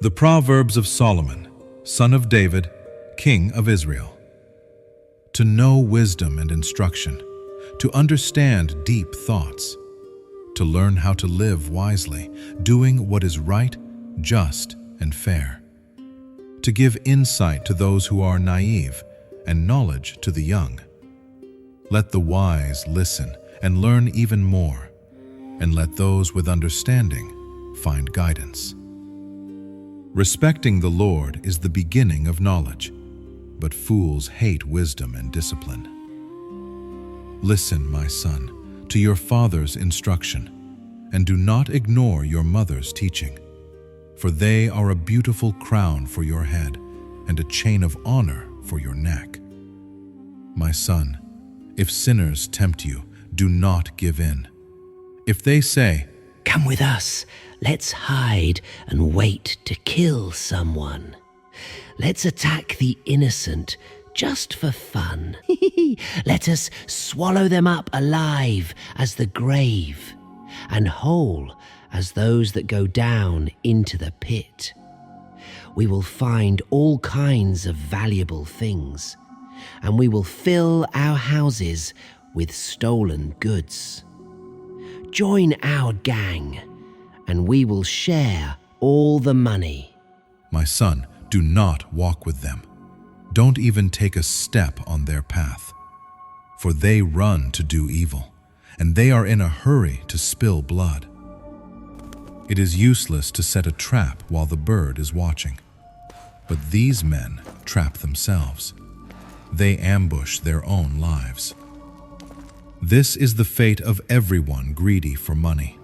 The Proverbs of Solomon, son of David, king of Israel. To know wisdom and instruction, to understand deep thoughts, to learn how to live wisely, doing what is right, just, and fair, to give insight to those who are naive and knowledge to the young. Let the wise listen and learn even more, and let those with understanding find guidance. Respecting the Lord is the beginning of knowledge, but fools hate wisdom and discipline. Listen, my son, to your father's instruction, and do not ignore your mother's teaching, for they are a beautiful crown for your head and a chain of honor for your neck. My son, if sinners tempt you, do not give in. If they say, "Come with us, let's hide and wait to kill someone. Let's attack the innocent just for fun. Let us swallow them up alive as the grave, and whole as those that go down into the pit. We will find all kinds of valuable things, and we will fill our houses with stolen goods. Join our gang, and we will share all the money." My son, do not walk with them. Don't even take a step on their path, for they run to do evil, and they are in a hurry to spill blood. It is useless to set a trap while the bird is watching, but these men trap themselves. They ambush their own lives. This is the fate of everyone greedy for money.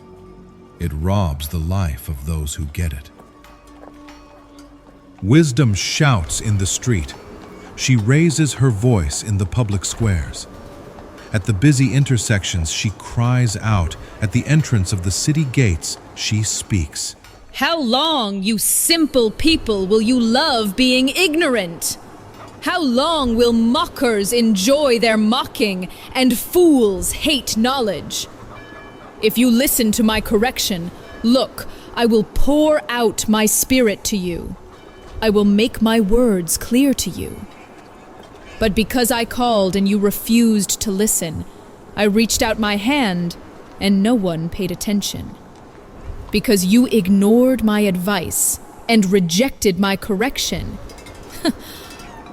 It robs the life of those who get it. Wisdom shouts in the street. She raises her voice in the public squares. At the busy intersections, she cries out. At the entrance of the city gates, she speaks. How long, you simple people, will you love being ignorant? How long will mockers enjoy their mocking and fools hate knowledge? If you listen to my correction, look, I will pour out my spirit to you. I will make my words clear to you. But because I called and you refused to listen, I reached out my hand and no one paid attention. Because you ignored my advice and rejected my correction,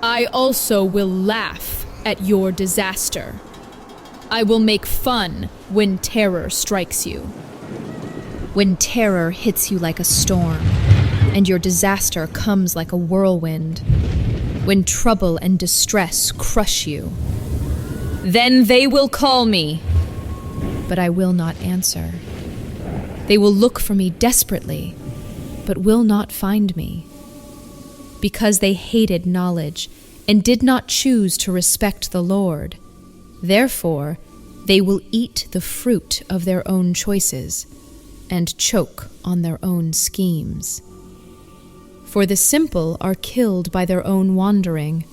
I also will laugh at your disaster. I will make fun when terror strikes you. When terror hits you like a storm, and your disaster comes like a whirlwind. When trouble and distress crush you. Then they will call me, but I will not answer. They will look for me desperately, but will not find me. Because they hated knowledge and did not choose to respect the Lord, therefore they will eat the fruit of their own choices and choke on their own schemes. For the simple are killed by their own wandering,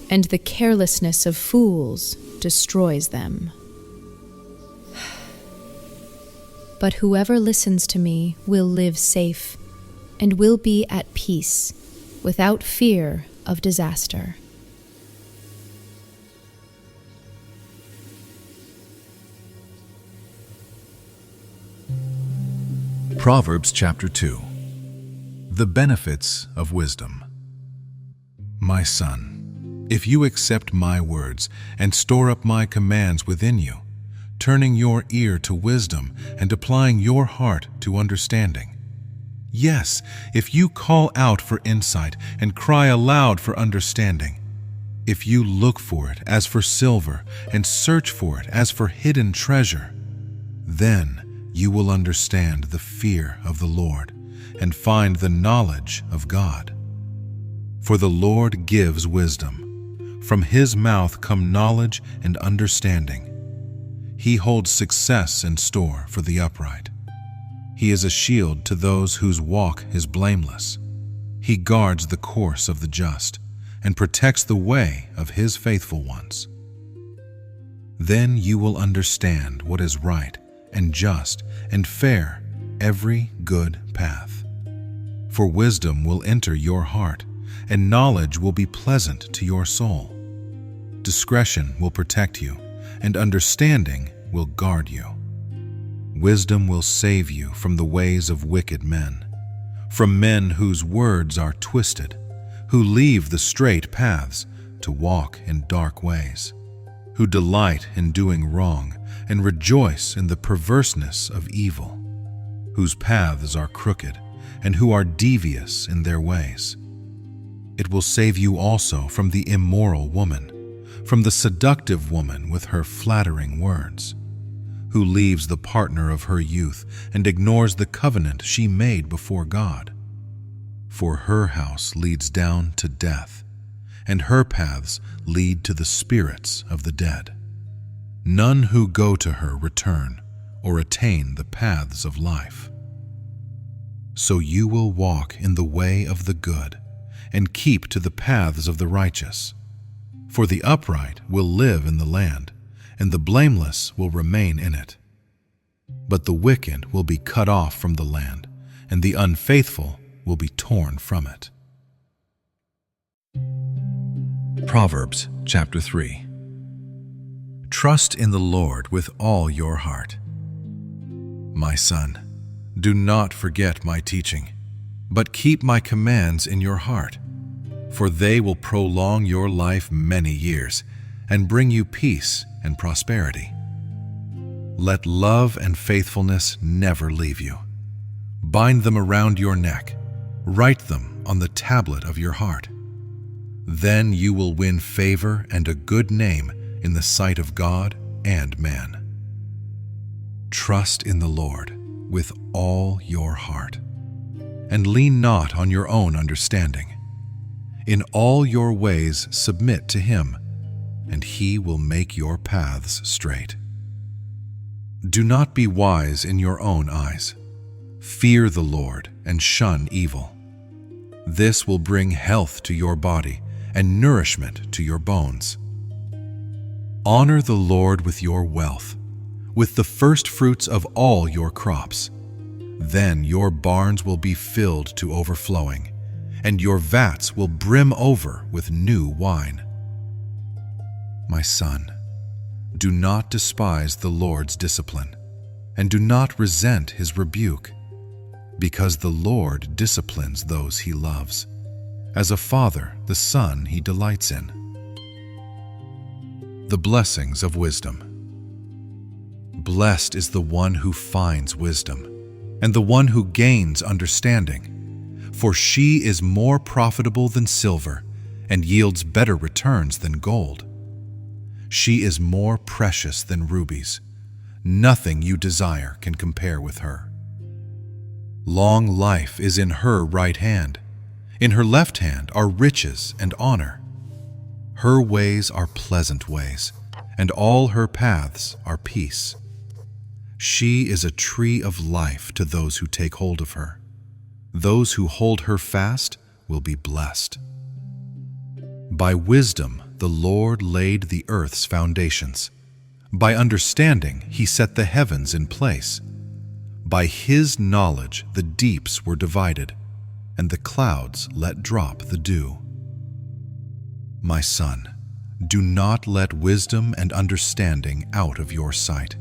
and the carelessness of fools destroys them. But whoever listens to me will live safe, and will be at peace, without fear of disaster. Proverbs chapter 2. The benefits of wisdom. My son, if you accept my words and store up my commands within you, turning your ear to wisdom and applying your heart to understanding. Yes, if you call out for insight and cry aloud for understanding, if you look for it as for silver and search for it as for hidden treasure, then you will understand the fear of the Lord and find the knowledge of God. For the Lord gives wisdom. From his mouth come knowledge and understanding. He holds success in store for the upright. He is a shield to those whose walk is blameless. He guards the course of the just and protects the way of his faithful ones. Then you will understand what is right and just and fair, every good path. for wisdom will enter your heart, and knowledge will be pleasant to your soul. Discretion will protect you, and understanding will guard you. Wisdom will save you from the ways of wicked men, from men whose words are twisted, who leave the straight paths to walk in dark ways, who delight in doing wrong and rejoice in the perverseness of evil, whose paths are crooked and who are devious in their ways. It will save you also from the immoral woman, from the seductive woman with her flattering words, who leaves the partner of her youth and ignores the covenant she made before God. For her house leads down to death, and her paths lead to the spirits of the dead. None who go to her return or attain the paths of life. So you will walk in the way of the good and keep to the paths of the righteous. For the upright will live in the land, and the blameless will remain in it. But the wicked will be cut off from the land, and the unfaithful will be torn from it. Proverbs chapter 3. Trust in the Lord with all your heart. My son, do not forget my teaching, but keep my commands in your heart, for they will prolong your life many years and bring you peace and prosperity. Let love and faithfulness never leave you. Bind them around your neck. Write them on the tablet of your heart. Then you will win favor and a good name in the sight of God and man. Trust in the Lord with all your heart, and lean not on your own understanding. In all your ways submit to him, and he will make your paths straight. Do not be wise in your own eyes. Fear the Lord and shun evil. This will bring health to your body and nourishment to your bones. Honor the Lord with your wealth, with the first fruits of all your crops. Then your barns will be filled to overflowing, and your vats will brim over with new wine. My son, do not despise the Lord's discipline, and do not resent his rebuke, because the Lord disciplines those he loves. As a father, the son he delights in. The blessings of wisdom. Blessed is the one who finds wisdom, and the one who gains understanding, for she is more profitable than silver, and yields better returns than gold. She is more precious than rubies. Nothing you desire can compare with her. Long life is in her right hand. In her left hand are riches and honor. Her ways are pleasant ways, and all her paths are peace. She is a tree of life to those who take hold of her. Those who hold her fast will be blessed. By wisdom the Lord laid the earth's foundations. By understanding he set the heavens in place. By his knowledge the deeps were divided, and the clouds let drop the dew. My son, do not let wisdom and understanding out of your sight.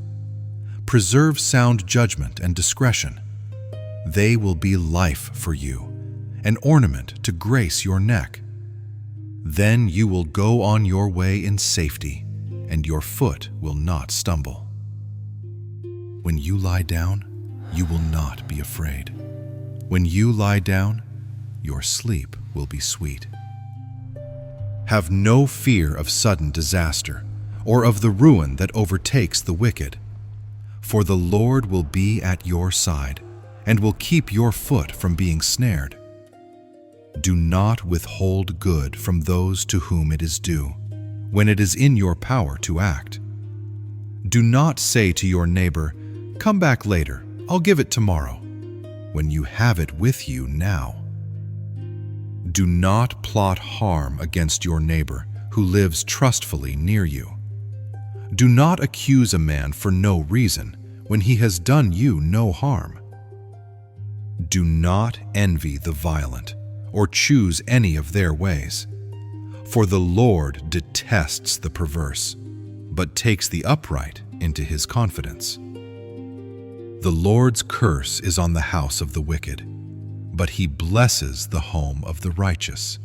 Preserve sound judgment and discretion. They will be life for you, an ornament to grace your neck. Then you will go on your way in safety, and your foot will not stumble. When you lie down, you will not be afraid. When you lie down, your sleep will be sweet. Have no fear of sudden disaster, or of the ruin that overtakes the wicked. For the Lord will be at your side, and will keep your foot from being snared. Do not withhold good from those to whom it is due, when it is in your power to act. Do not say to your neighbor, "Come back later, I'll give it tomorrow," when you have it with you now. Do not plot harm against your neighbor who lives trustfully near you. Do not accuse a man for no reason when he has done you no harm. Do not envy the violent, or choose any of their ways. For the Lord detests the perverse, but takes the upright into his confidence. The Lord's curse is on the house of the wicked, but he blesses the home of the righteous.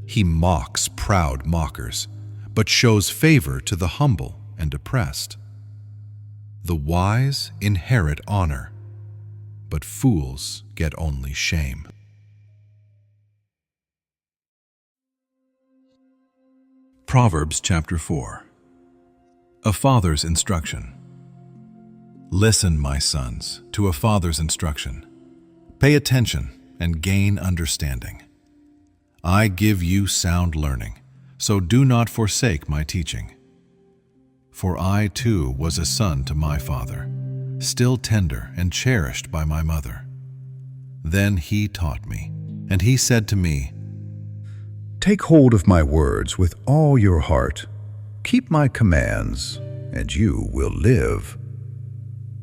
He mocks proud mockers, but shows favor to the humble and oppressed. The wise inherit honor, but fools get only shame. Proverbs chapter 4. A father's instruction. Listen, my sons, to a father's instruction. Pay attention and gain understanding. I give you sound learning, so do not forsake my teaching. For I too was a son to my father, still tender and cherished by my mother. Then he taught me, and he said to me, Take hold of my words with all your heart. Keep my commands, and you will live.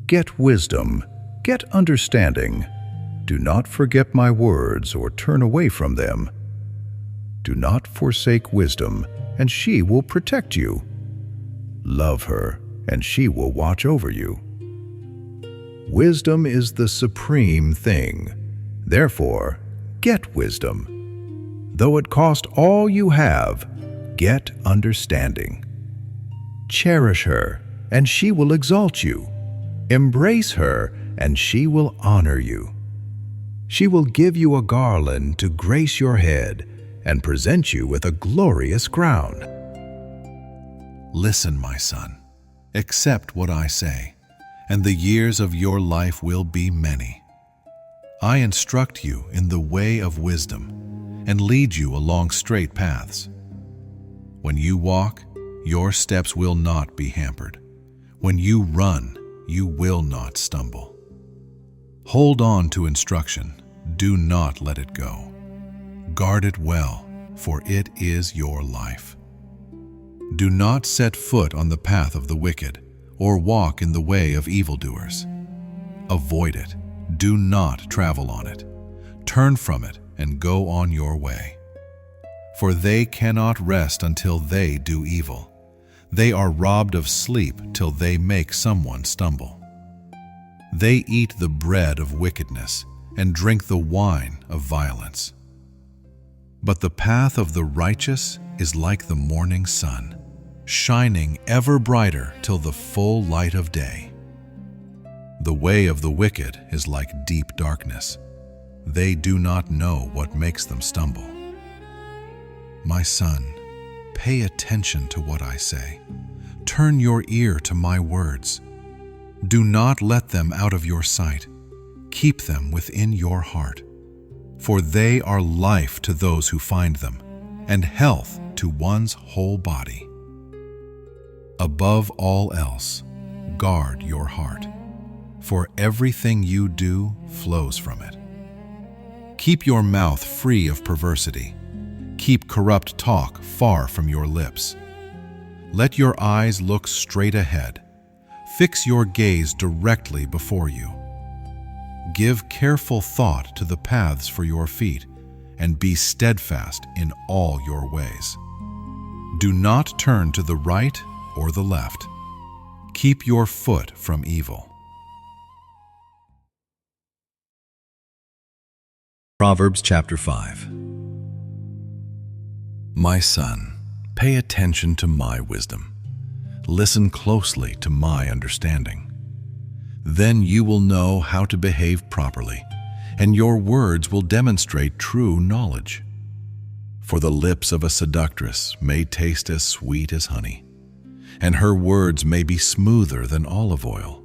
Get wisdom, get understanding. Do not forget my words or turn away from them. Do not forsake wisdom, and she will protect you. Love her, and she will watch over you. Wisdom is the supreme thing. Therefore, get wisdom. Though it cost all you have, get understanding. Cherish her, and she will exalt you. Embrace her, and she will honor you. She will give you a garland to grace your head and present you with a glorious crown. Listen, my son, accept what I say, and the years of your life will be many. I instruct you in the way of wisdom and lead you along straight paths. When you walk, your steps will not be hampered. When you run, you will not stumble. Hold on to instruction. Do not let it go. Guard it well, for it is your life. Do not set foot on the path of the wicked, or walk in the way of evildoers. Avoid it. Do not travel on it. Turn from it and go on your way. For they cannot rest until they do evil. They are robbed of sleep till they make someone stumble. They eat the bread of wickedness and drink the wine of violence. But the path of the righteous is like the morning sun, shining ever brighter till the full light of day. The way of the wicked is like deep darkness. They do not know what makes them stumble. My son, pay attention to what I say. Turn your ear to my words. Do not let them out of your sight. Keep them within your heart. For they are life to those who find them, and health to one's whole body. Above all else, guard your heart, for everything you do flows from it. Keep your mouth free of perversity. Keep corrupt talk far from your lips. Let your eyes look straight ahead. Fix your gaze directly before you. Give careful thought to the paths for your feet, and be steadfast in all your ways. Do not turn to the right or the left. Keep your foot from evil. Proverbs chapter 5. My son, pay attention to my wisdom. Listen closely to my understanding. Then you will know how to behave properly, and your words will demonstrate true knowledge. For the lips of a seductress may taste as sweet as honey, and her words may be smoother than olive oil.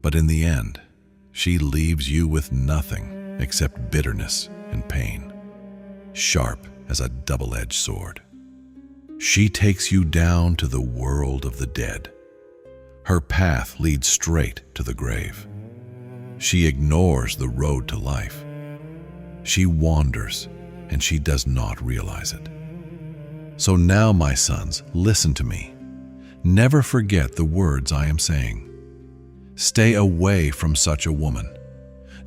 But in the end, she leaves you with nothing except bitterness and pain, sharp as a double-edged sword. She takes you down to the world of the dead. Her path leads straight to the grave. She ignores the road to life. She wanders, and she does not realize it. So now, my sons, listen to me. Never forget the words I am saying. Stay away from such a woman.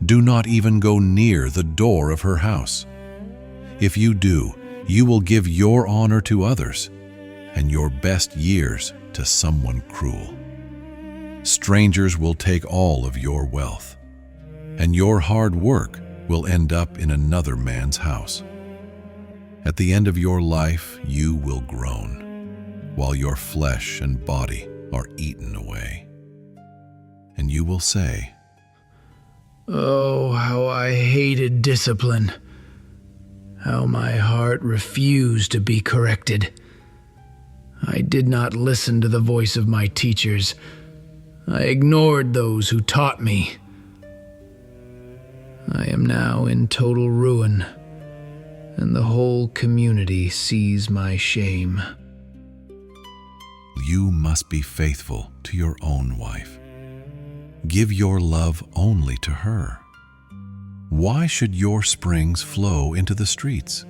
Do not even go near the door of her house. If you do, you will give your honor to others, and your best years to someone cruel. Strangers will take all of your wealth, and your hard work will end up in another man's house. At the end of your life, you will groan, while your flesh and body are eaten away. And you will say, "Oh, how I hated discipline. How my heart refused to be corrected. I did not listen to the voice of my teachers. I ignored those who taught me. I am now in total ruin, and the whole community sees my shame." You must be faithful to your own wife. Give your love only to her. Why should your springs flow into the streets?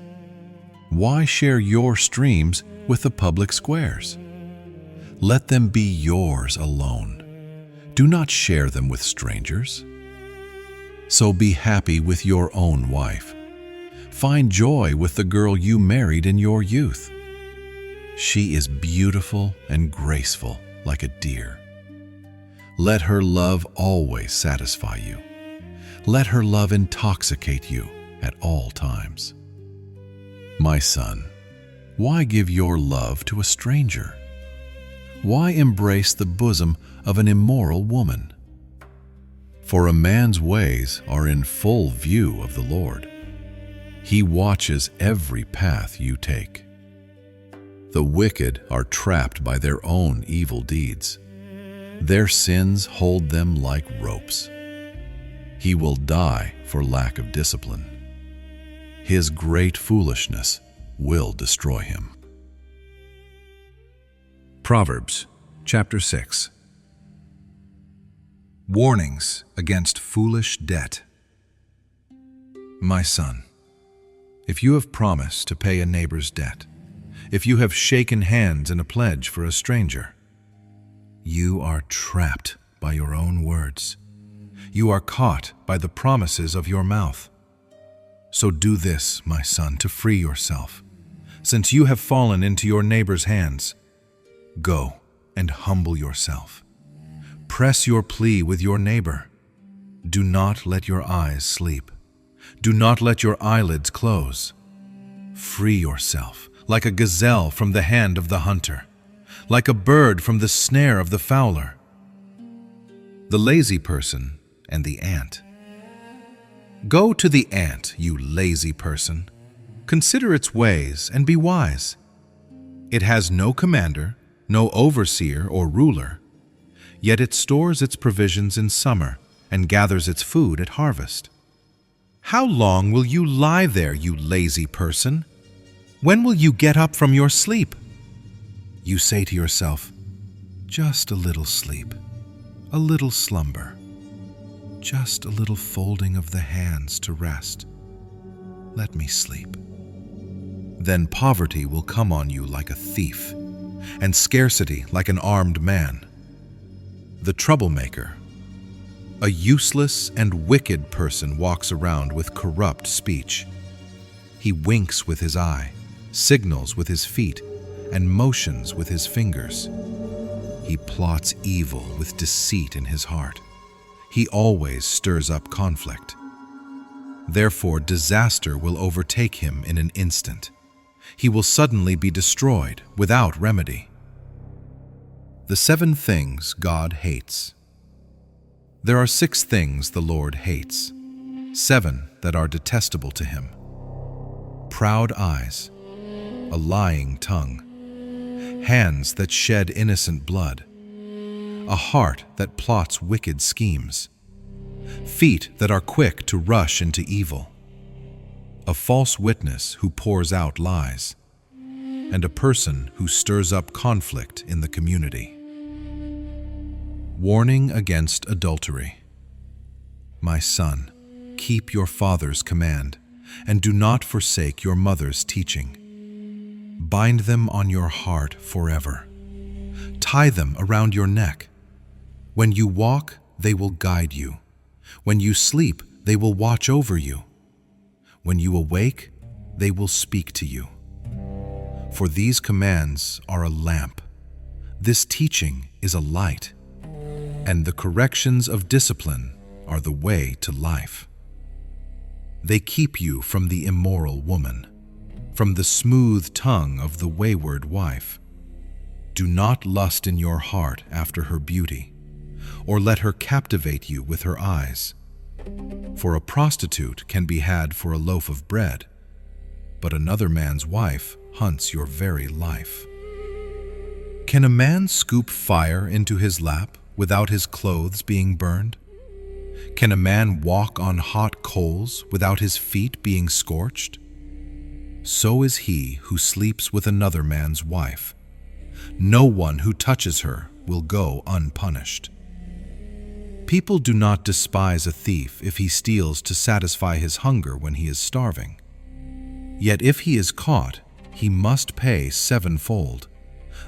Why share your streams with the public squares? Let them be yours alone. Do not share them with strangers. So be happy with your own wife. Find joy with the girl you married in your youth. She is beautiful and graceful like a deer. Let her love always satisfy you. Let her love intoxicate you at all times. My son, why give your love to a stranger? Why embrace the bosom of an immoral woman? For a man's ways are in full view of the Lord. He watches every path you take. The wicked are trapped by their own evil deeds. Their sins hold them like ropes. He will die for lack of discipline. His great foolishness will destroy him. Proverbs chapter 6. Warnings against foolish debt. My son, if you have promised to pay a neighbor's debt, if you have shaken hands in a pledge for a stranger, you are trapped by your own words. You are caught by the promises of your mouth. So do this, my son, to free yourself. Since you have fallen into your neighbor's hands, go and humble yourself. Press your plea with your neighbor. Do not let your eyes sleep. Do not let your eyelids close. Free yourself like a gazelle from the hand of the hunter, like a bird from the snare of the fowler. The lazy person and the ant. Go to the ant, you lazy person. Consider its ways and be wise. It has no commander, no overseer or ruler, yet it stores its provisions in summer and gathers its food at harvest. How long will you lie there, you lazy person? When will you get up from your sleep? You say to yourself, just a little sleep, a little slumber, just a little folding of the hands to rest. Let me sleep. Then poverty will come on you like a thief, and scarcity like an armed man. The troublemaker, a useless and wicked person, walks around with corrupt speech. He winks with his eye, signals with his feet, and motions with his fingers. He plots evil with deceit in his heart. He always stirs up conflict. Therefore, disaster will overtake him in an instant. He will suddenly be destroyed without remedy. The 7 things God hates. There are 6 things the Lord hates, 7 that are detestable to him: proud eyes, a lying tongue, hands that shed innocent blood, a heart that plots wicked schemes, feet that are quick to rush into evil, a false witness who pours out lies, and a person who stirs up conflict in the community. Warning against adultery. My son, keep your father's command, and do not forsake your mother's teaching. Bind them on your heart forever. Tie them around your neck. When you walk, they will guide you. When you sleep, they will watch over you. When you awake, they will speak to you. For these commands are a lamp. This teaching is a light, and the corrections of discipline are the way to life. They keep you from the immoral woman, from the smooth tongue of the wayward wife. Do not lust in your heart after her beauty, or let her captivate you with her eyes. For a prostitute can be had for a loaf of bread, but another man's wife hunts your very life. Can a man scoop fire into his lap without his clothes being burned? Can a man walk on hot coals without his feet being scorched? So is he who sleeps with another man's wife. No one who touches her will go unpunished. People do not despise a thief if he steals to satisfy his hunger when he is starving. Yet if he is caught, he must pay sevenfold,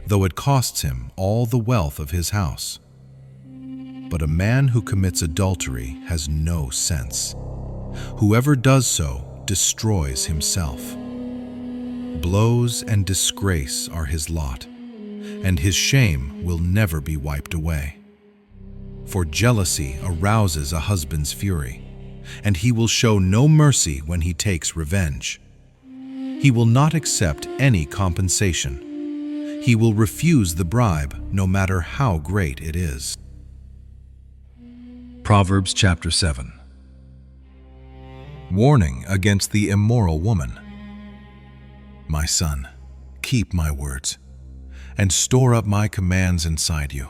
though it costs him all the wealth of his house. But a man who commits adultery has no sense. Whoever does so destroys himself. Blows and disgrace are his lot, and his shame will never be wiped away. For jealousy arouses a husband's fury, and he will show no mercy when he takes revenge. He will not accept any compensation. He will refuse the bribe, no matter how great it is. Proverbs chapter 7. Warning against the immoral woman. My son, keep my words, and store up my commands inside you.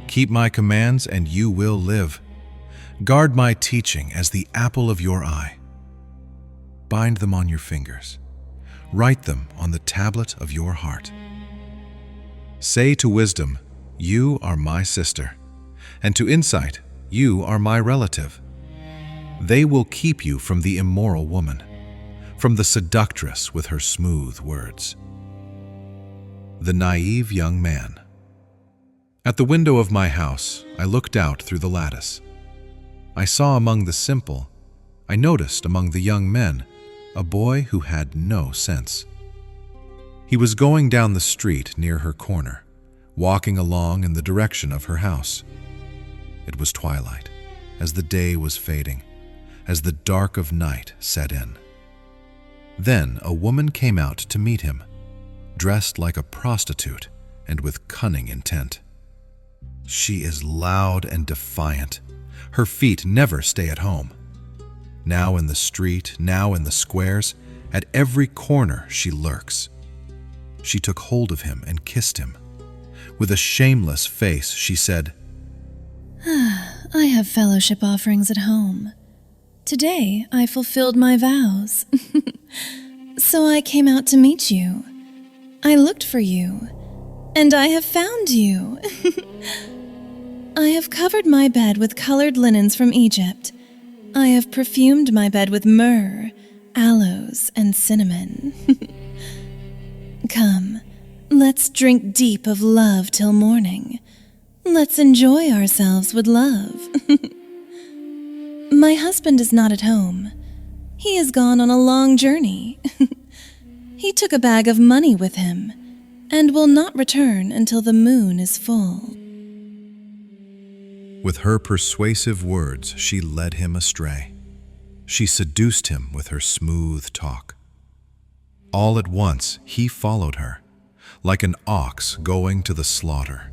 Keep my commands, and you will live. Guard my teaching as the apple of your eye. Bind them on your fingers. Write them on the tablet of your heart. Say to wisdom, "You are my sister," and to insight, "You are my relative." They will keep you from the immoral woman, from the seductress with her smooth words. The naive young man. At the window of my house, I looked out through the lattice. I saw among the simple, I noticed among the young men, a boy who had no sense. He was going down the street near her corner, walking along in the direction of her house. It was twilight, as the day was fading, as the dark of night set in. Then a woman came out to meet him, dressed like a prostitute and with cunning intent. She is loud and defiant. Her feet never stay at home. Now in the street, now in the squares, at every corner she lurks. She took hold of him and kissed him. With a shameless face, she said, I have fellowship offerings at home. Today I fulfilled my vows. So I came out to meet you. I looked for you, and I have found you. I have covered my bed with colored linens from Egypt. I have perfumed my bed with myrrh, aloes, and cinnamon. Come, let's drink deep of love till morning. Let's enjoy ourselves with love. My husband is not at home. He has gone on a long journey. He took a bag of money with him and will not return until the moon is full. With her persuasive words, she led him astray. She seduced him with her smooth talk. All at once, he followed her, like an ox going to the slaughter,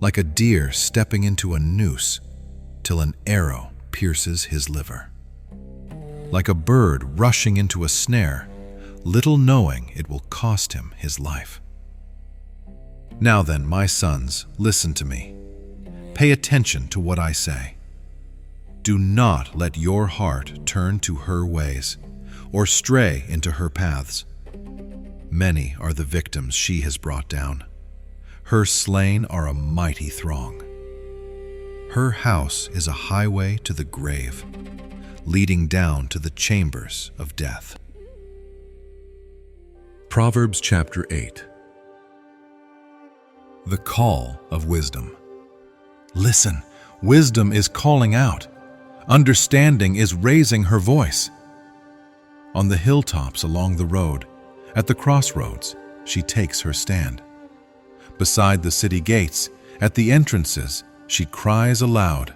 like a deer stepping into a noose, till an arrow pierces his liver. Like a bird rushing into a snare, little knowing it will cost him his life. Now then, my sons, listen to me. Pay attention to what I say. Do not let your heart turn to her ways, or stray into her paths. Many are the victims she has brought down. Her slain are a mighty throng. Her house is a highway to the grave, leading down to the chambers of death. Proverbs chapter 8. The call of wisdom. Listen, wisdom is calling out. Understanding is raising her voice. On the hilltops along the road, at the crossroads, she takes her stand. Beside the city gates, at the entrances, she cries aloud.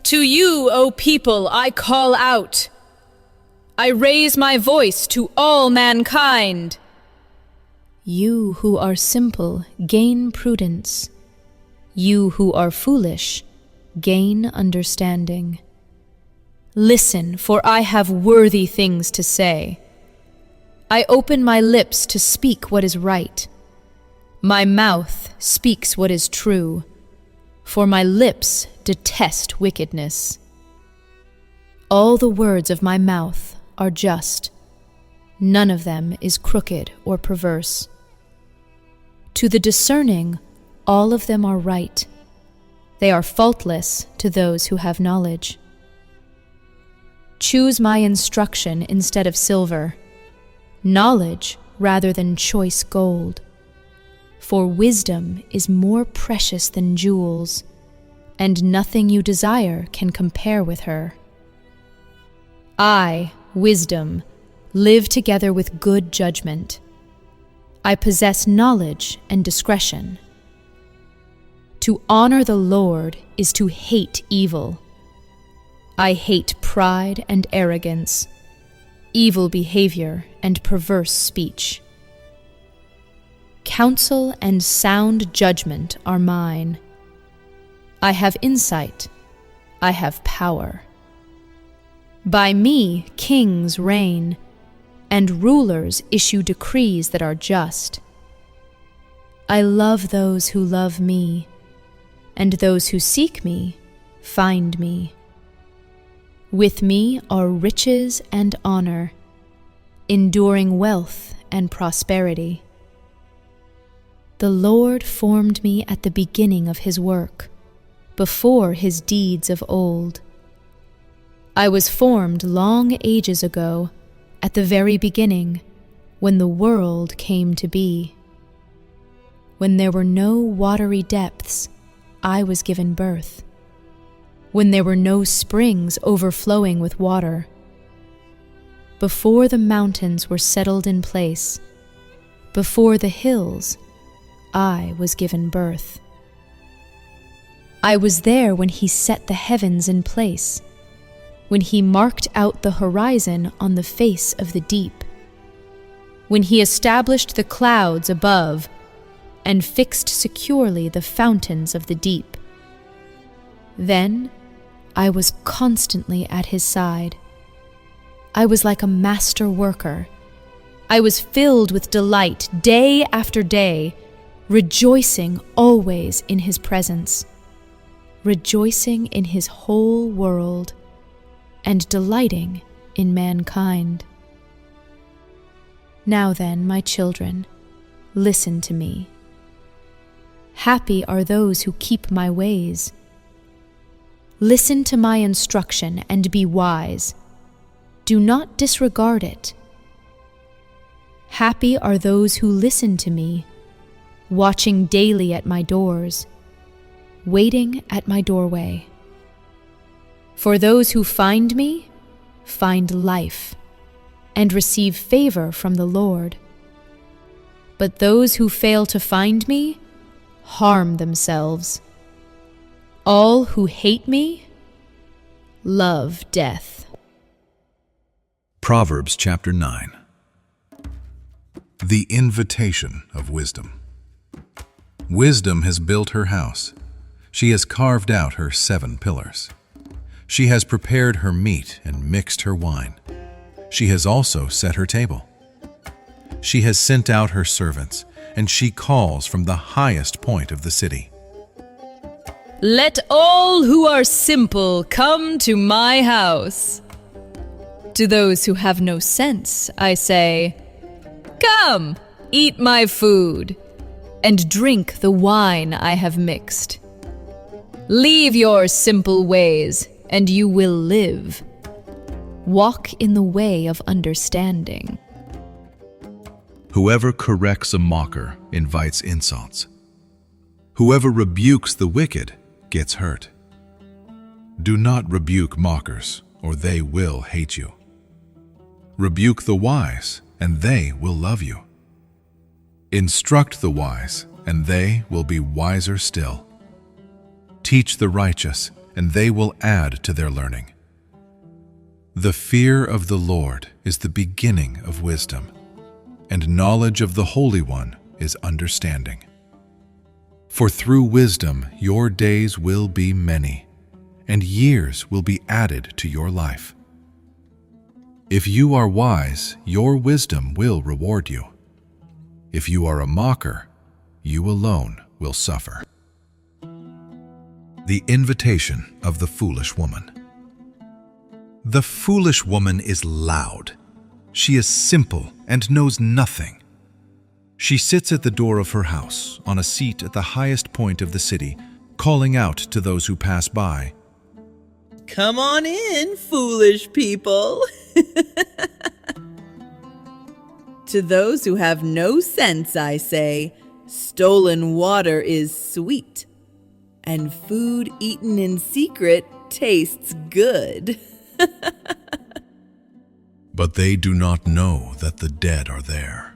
To you, O people, I call out. I raise my voice to all mankind. You who are simple, gain prudence. You who are foolish, gain understanding. Listen, for I have worthy things to say. I open my lips to speak what is right. My mouth speaks what is true, for my lips detest wickedness. All the words of my mouth are just. None of them is crooked or perverse. To the discerning, all of them are right. They are faultless to those who have knowledge. Choose my instruction instead of silver, knowledge rather than choice gold. For wisdom is more precious than jewels, and nothing you desire can compare with her. I, wisdom, live together with good judgment. I possess knowledge and discretion. To honor the Lord is to hate evil. I hate pride and arrogance, evil behavior and perverse speech. Counsel and sound judgment are mine. I have insight. I have power. By me kings reign, and rulers issue decrees that are just. I love those who love me, and those who seek me find me. With me are riches and honor, enduring wealth and prosperity. The Lord formed me at the beginning of his work, before his deeds of old. I was formed long ages ago, at the very beginning, when the world came to be. When there were no watery depths, I was given birth. When there were no springs overflowing with water. Before the mountains were settled in place, before the hills, I was given birth. I was there when he set the heavens in place, when he marked out the horizon on the face of the deep, when he established the clouds above and fixed securely the fountains of the deep. Then I was constantly at his side. I was like a master worker. I was filled with delight day after day, rejoicing always in his presence, rejoicing in his whole world, and delighting in mankind. Now then, my children, listen to me. Happy are those who keep my ways. Listen to my instruction and be wise. Do not disregard it. Happy are those who listen to me, watching daily at my doors, waiting at my doorway. For those who find me, find life, and receive favor from the Lord. But those who fail to find me, harm themselves. All who hate me, love death. Proverbs chapter 9. The invitation of wisdom. Wisdom has built her house. She has carved out her 7 pillars. She has prepared her meat and mixed her wine. She has also set her table. She has sent out her servants, and she calls from the highest point of the city. Let all who are simple come to my house. To those who have no sense, I say, come, eat my food, and drink the wine I have mixed. Leave your simple ways, and you will live. Walk in the way of understanding. Whoever corrects a mocker invites insults. Whoever rebukes the wicked gets hurt. Do not rebuke mockers, or they will hate you. Rebuke the wise, and they will love you. Instruct the wise, and they will be wiser still. Teach the righteous, and they will add to their learning. The fear of the Lord is the beginning of wisdom, and knowledge of the Holy One is understanding. For through wisdom your days will be many, and years will be added to your life. If you are wise, your wisdom will reward you. If you are a mocker, you alone will suffer. The invitation of the foolish woman. The foolish woman is loud. She is simple and knows nothing. She sits at the door of her house, on a seat at the highest point of the city, calling out to those who pass by, "Come on in, foolish people." To those who have no sense, I say, stolen water is sweet, and food eaten in secret tastes good. but they do not know that the dead are there,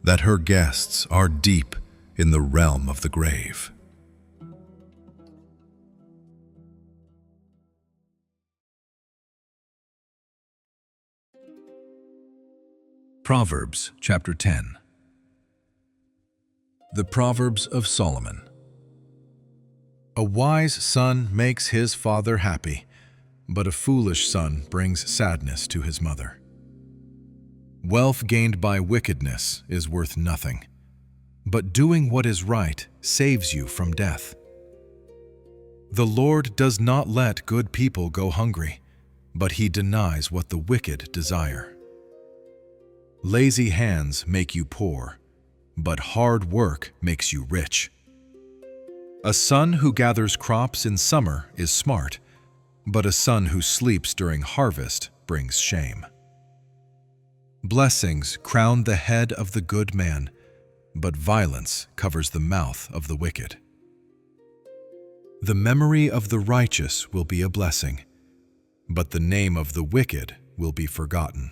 that her guests are deep in the realm of the grave. Proverbs chapter 10. The Proverbs of Solomon. A wise son makes his father happy, but a foolish son brings sadness to his mother. Wealth gained by wickedness is worth nothing, but doing what is right saves you from death. The Lord does not let good people go hungry, but he denies what the wicked desire. Lazy hands make you poor, but hard work makes you rich. A son who gathers crops in summer is smart, but a son who sleeps during harvest brings shame. Blessings crown the head of the good man, but violence covers the mouth of the wicked. The memory of the righteous will be a blessing, but the name of the wicked will be forgotten.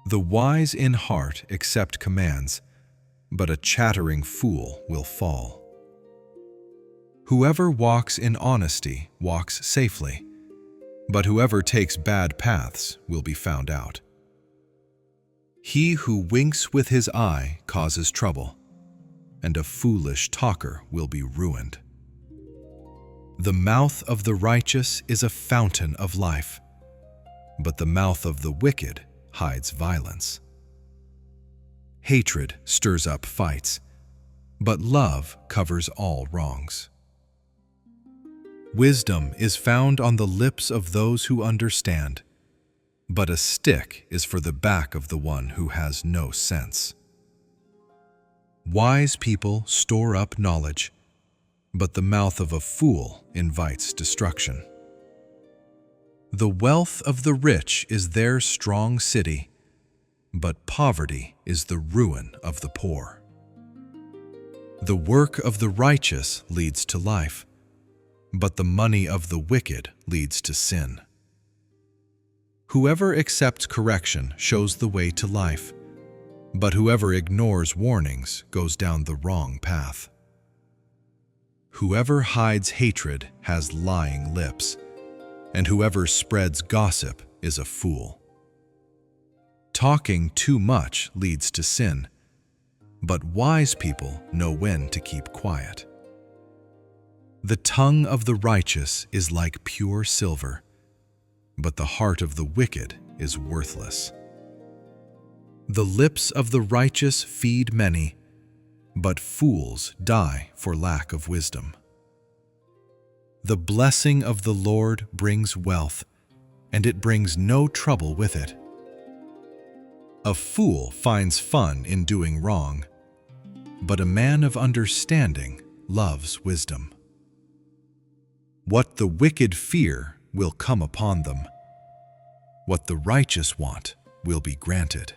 The wise in heart accept commands, but a chattering fool will fall. Whoever walks in honesty walks safely, but whoever takes bad paths will be found out. He who winks with his eye causes trouble, and a foolish talker will be ruined. The mouth of the righteous is a fountain of life, but the mouth of the wicked hides violence. Hatred stirs up fights, but love covers all wrongs. Wisdom is found on the lips of those who understand, but a stick is for the back of the one who has no sense. Wise people store up knowledge, but the mouth of a fool invites destruction. The wealth of the rich is their strong city, but poverty is the ruin of the poor. The work of the righteous leads to life, but the money of the wicked leads to sin. Whoever accepts correction shows the way to life, but whoever ignores warnings goes down the wrong path. Whoever hides hatred has lying lips, and whoever spreads gossip is a fool. Talking too much leads to sin, but wise people know when to keep quiet. The tongue of the righteous is like pure silver, but the heart of the wicked is worthless. The lips of the righteous feed many, but fools die for lack of wisdom. The blessing of the Lord brings wealth, and it brings no trouble with it. A fool finds fun in doing wrong, but a man of understanding loves wisdom. What the wicked fear will come upon them. What the righteous want will be granted.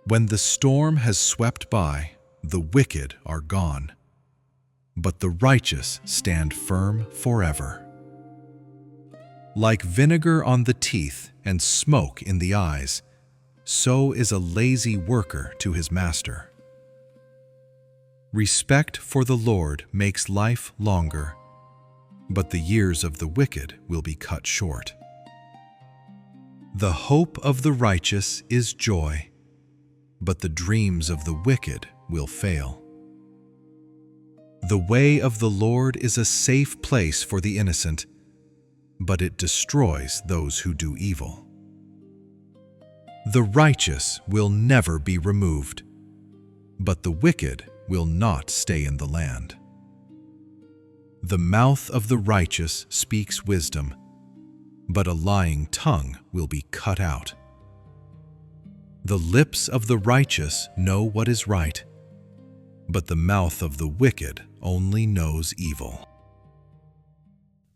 When the storm has swept by, the wicked are gone, but the righteous stand firm forever. Like vinegar on the teeth and smoke in the eyes, so is a lazy worker to his master. Respect for the Lord makes life longer, but the years of the wicked will be cut short. The hope of the righteous is joy, but the dreams of the wicked will fail. The way of the Lord is a safe place for the innocent, but it destroys those who do evil. The righteous will never be removed, but the wicked will not stay in the land. The mouth of the righteous speaks wisdom, but a lying tongue will be cut out. The lips of the righteous know what is right, but the mouth of the wicked only knows evil.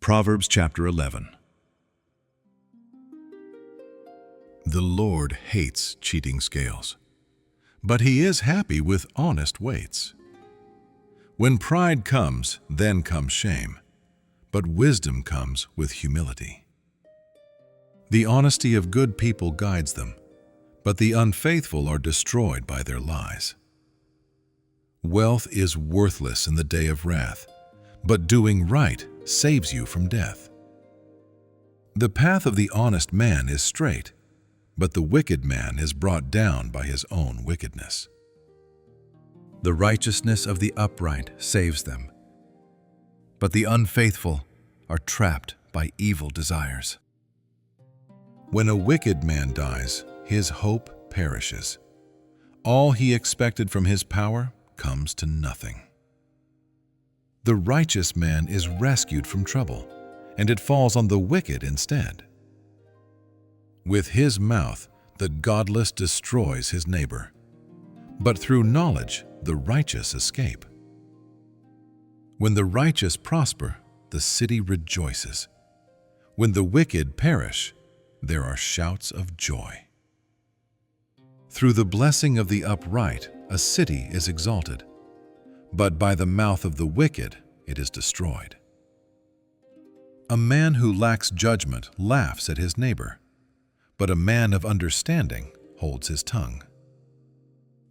Proverbs chapter 11. The Lord hates cheating scales, but he is happy with honest weights. When pride comes, then comes shame, but wisdom comes with humility. The honesty of good people guides them, but the unfaithful are destroyed by their lies. Wealth is worthless in the day of wrath, but doing right saves you from death. The path of the honest man is straight, but the wicked man is brought down by his own wickedness. The righteousness of the upright saves them, but the unfaithful are trapped by evil desires. When a wicked man dies, his hope perishes. All he expected from his power comes to nothing. The righteous man is rescued from trouble, and it falls on the wicked instead. With his mouth, the godless destroys his neighbor, but through knowledge, the righteous escape. When the righteous prosper, the city rejoices. When the wicked perish, there are shouts of joy. Through the blessing of the upright, a city is exalted, but by the mouth of the wicked it is destroyed. A man who lacks judgment laughs at his neighbor, but a man of understanding holds his tongue.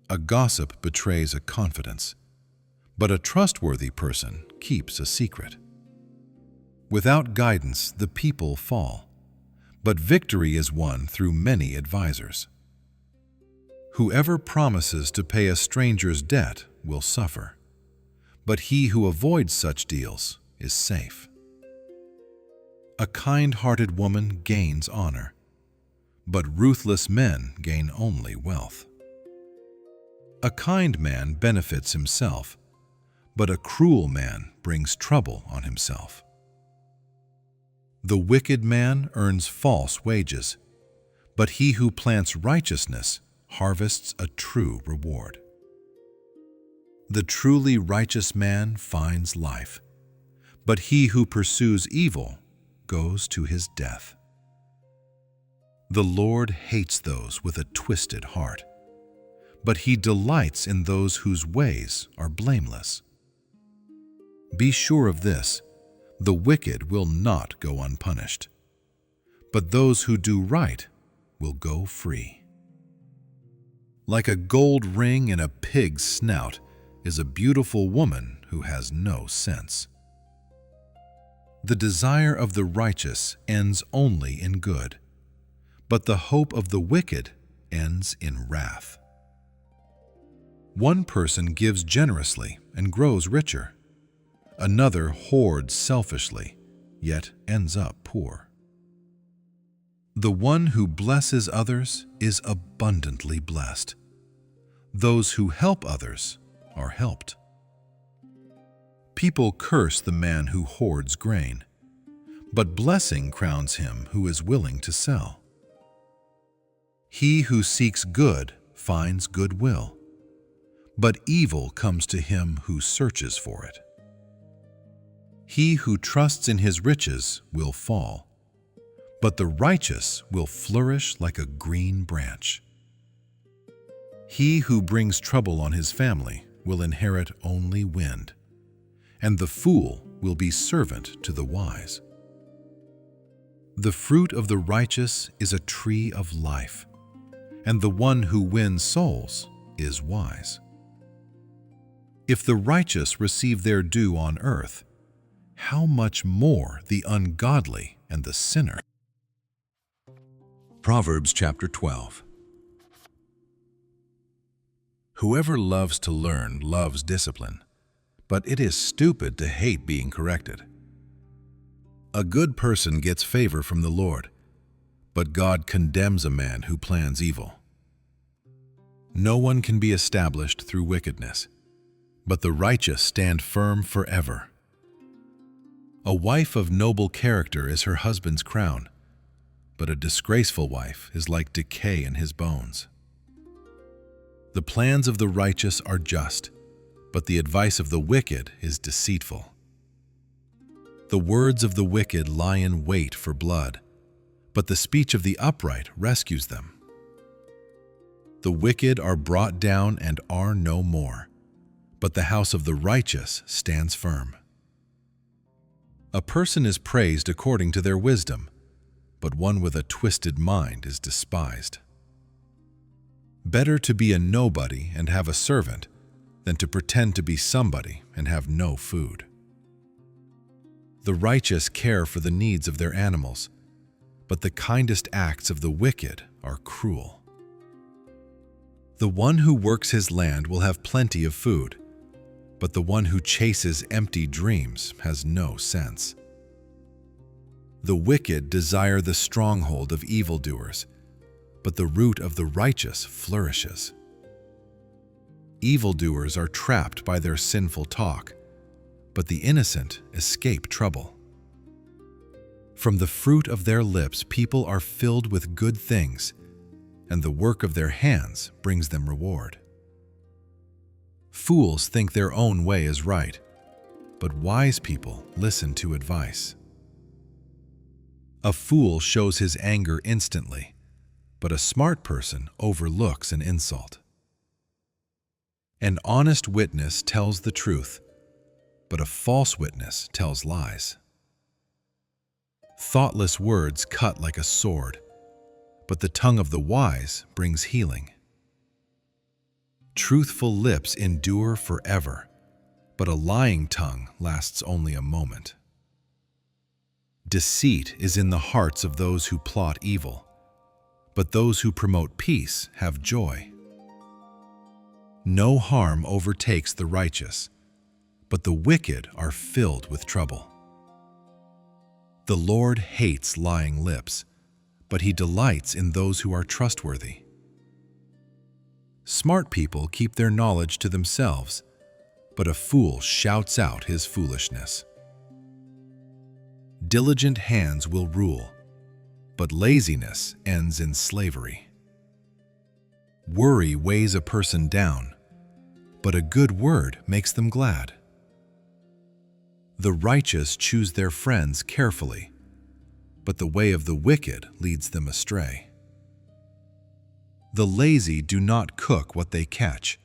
A gossip betrays a confidence, but a trustworthy person keeps a secret. Without guidance, the people fall, but victory is won through many advisers. Whoever promises to pay a stranger's debt will suffer, but he who avoids such deals is safe. A kind-hearted woman gains honor, but ruthless men gain only wealth. A kind man benefits himself, but a cruel man brings trouble on himself. The wicked man earns false wages, but he who plants righteousness harvests a true reward. The truly righteous man finds life, but he who pursues evil goes to his death. The Lord hates those with a twisted heart, but he delights in those whose ways are blameless. Be sure of this, the wicked will not go unpunished, but those who do right will go free. Like a gold ring in a pig's snout is a beautiful woman who has no sense. The desire of the righteous ends only in good, but the hope of the wicked ends in wrath. One person gives generously and grows richer. Another hoards selfishly, yet ends up poor. The one who blesses others is abundantly blessed. Those who help others are helped. People curse the man who hoards grain, but blessing crowns him who is willing to sell. He who seeks good finds goodwill, but evil comes to him who searches for it. He who trusts in his riches will fall, but the righteous will flourish like a green branch. He who brings trouble on his family will inherit only wind, and the fool will be servant to the wise. The fruit of the righteous is a tree of life, and the one who wins souls is wise. If the righteous receive their due on earth, how much more the ungodly and the sinner? Proverbs chapter 12. Whoever loves to learn loves discipline, but it is stupid to hate being corrected. A good person gets favor from the Lord, but God condemns a man who plans evil. No one can be established through wickedness, but the righteous stand firm forever. A wife of noble character is her husband's crown, but a disgraceful wife is like decay in his bones. The plans of the righteous are just, but the advice of the wicked is deceitful. The words of the wicked lie in wait for blood, but the speech of the upright rescues them. The wicked are brought down and are no more, but the house of the righteous stands firm. A person is praised according to their wisdom, but one with a twisted mind is despised. Better to be a nobody and have a servant than to pretend to be somebody and have no food. The righteous care for the needs of their animals, but the kindest acts of the wicked are cruel. The one who works his land will have plenty of food, but the one who chases empty dreams has no sense. The wicked desire the stronghold of evildoers, but the root of the righteous flourishes. Evildoers are trapped by their sinful talk, but the innocent escape trouble. From the fruit of their lips people are filled with good things, and the work of their hands brings them reward. Fools think their own way is right, but wise people listen to advice. A fool shows his anger instantly, but a smart person overlooks an insult. An honest witness tells the truth, but a false witness tells lies. Thoughtless words cut like a sword, but the tongue of the wise brings healing. Truthful lips endure forever, but a lying tongue lasts only a moment. Deceit is in the hearts of those who plot evil, but those who promote peace have joy. No harm overtakes the righteous, but the wicked are filled with trouble. The Lord hates lying lips, but he delights in those who are trustworthy. Smart people keep their knowledge to themselves, but a fool shouts out his foolishness. Diligent hands will rule, but laziness ends in slavery. Worry weighs a person down, but a good word makes them glad. The righteous choose their friends carefully, but the way of the wicked leads them astray. The lazy do not cook what they catch,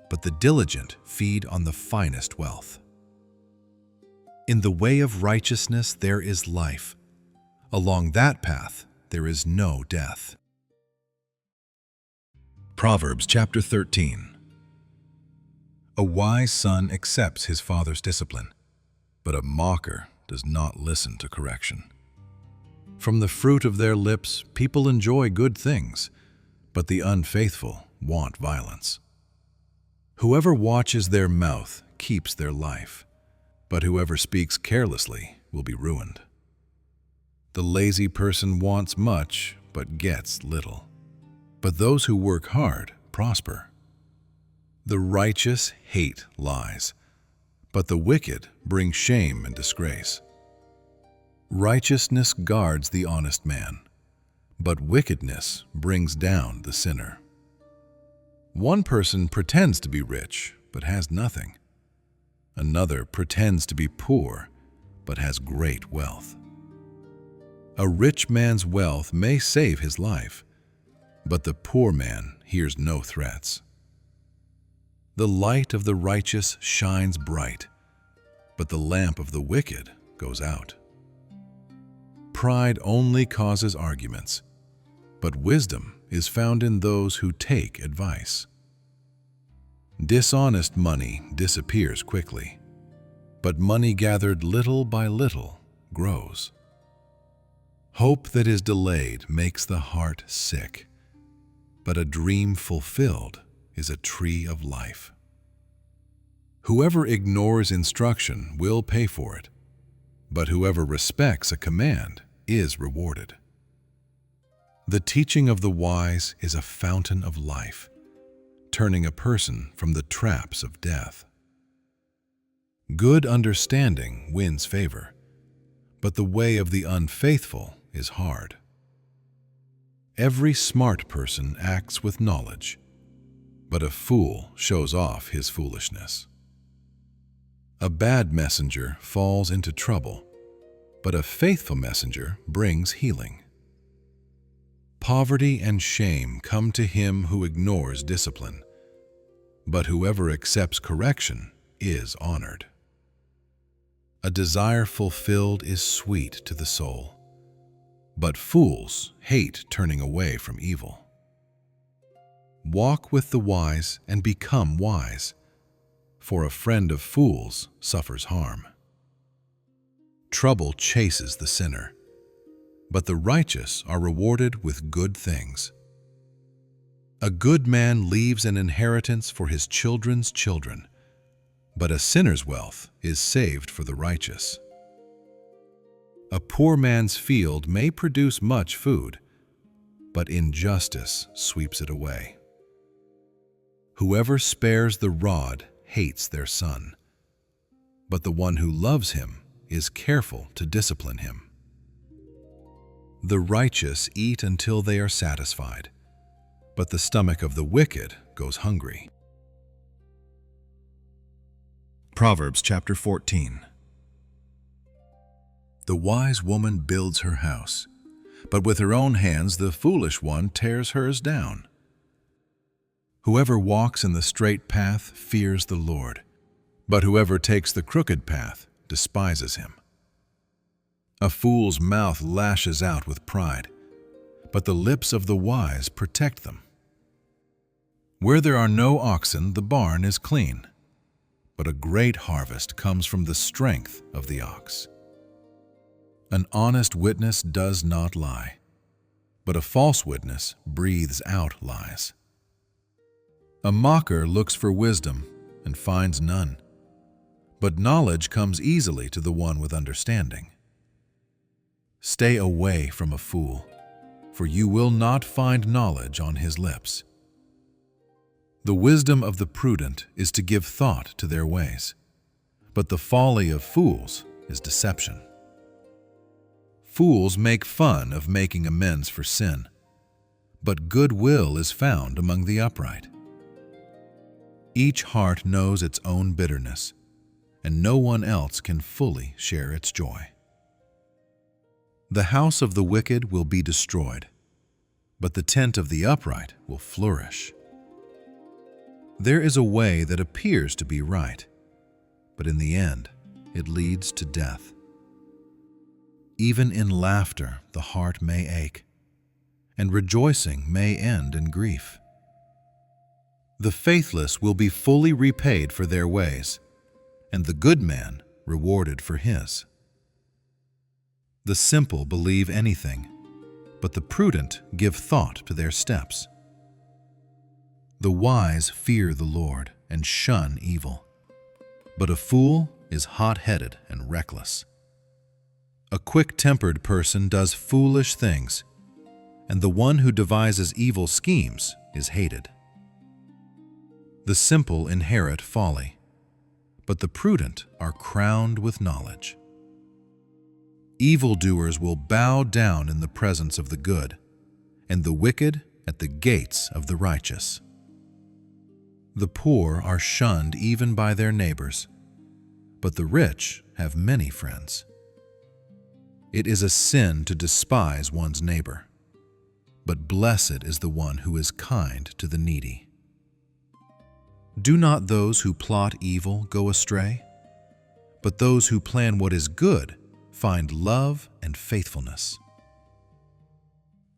but the diligent feed on the finest wealth. In the way of righteousness there is life. Along that path there is no death. Proverbs chapter 13. A wise son accepts his father's discipline, but a mocker does not listen to correction. From the fruit of their lips people enjoy good things, but the unfaithful want violence. Whoever watches their mouth keeps their life, but whoever speaks carelessly will be ruined. The lazy person wants much, but gets little, but those who work hard prosper. The righteous hate lies, but the wicked bring shame and disgrace. Righteousness guards the honest man, but wickedness brings down the sinner. One person pretends to be rich, but has nothing. Another pretends to be poor, but has great wealth. A rich man's wealth may save his life, but the poor man hears no threats. The light of the righteous shines bright, but the lamp of the wicked goes out. Pride only causes arguments, but wisdom is found in those who take advice. Dishonest money disappears quickly, but money gathered little by little grows. Hope that is delayed makes the heart sick, but a dream fulfilled is a tree of life. Whoever ignores instruction will pay for it, but whoever respects a command is rewarded. The teaching of the wise is a fountain of life, turning a person from the traps of death. Good understanding wins favor, but the way of the unfaithful is hard. Every smart person acts with knowledge, but a fool shows off his foolishness. A bad messenger falls into trouble, but a faithful messenger brings healing. Poverty and shame come to him who ignores discipline, but whoever accepts correction is honored. A desire fulfilled is sweet to the soul, but fools hate turning away from evil. Walk with the wise and become wise, for a friend of fools suffers harm. Trouble chases the sinner, but the righteous are rewarded with good things. A good man leaves an inheritance for his children's children, but a sinner's wealth is saved for the righteous. A poor man's field may produce much food, but injustice sweeps it away. Whoever spares the rod hates their son, but the one who loves him is careful to discipline him. The righteous eat until they are satisfied, but the stomach of the wicked goes hungry. Proverbs chapter 14. The wise woman builds her house, but with her own hands the foolish one tears hers down. Whoever walks in the straight path fears the Lord, but whoever takes the crooked path despises him. A fool's mouth lashes out with pride, but the lips of the wise protect them. Where there are no oxen, the barn is clean, but a great harvest comes from the strength of the ox. An honest witness does not lie, but a false witness breathes out lies. A mocker looks for wisdom and finds none, but knowledge comes easily to the one with understanding. Stay away from a fool, for you will not find knowledge on his lips. The wisdom of the prudent is to give thought to their ways, but the folly of fools is deception. Fools make fun of making amends for sin, but goodwill is found among the upright. Each heart knows its own bitterness, and no one else can fully share its joy. The house of the wicked will be destroyed, but the tent of the upright will flourish. There is a way that appears to be right, but in the end, it leads to death. Even in laughter, the heart may ache, and rejoicing may end in grief. The faithless will be fully repaid for their ways, and the good man rewarded for his. The simple believe anything, but the prudent give thought to their steps. The wise fear the Lord and shun evil, but a fool is hot-headed and reckless. A quick-tempered person does foolish things, and the one who devises evil schemes is hated. The simple inherit folly, but the prudent are crowned with knowledge. Evildoers will bow down in the presence of the good, and the wicked at the gates of the righteous. The poor are shunned even by their neighbors, but the rich have many friends. It is a sin to despise one's neighbor, but blessed is the one who is kind to the needy. Do not those who plot evil go astray? but those who plan what is good find love and faithfulness.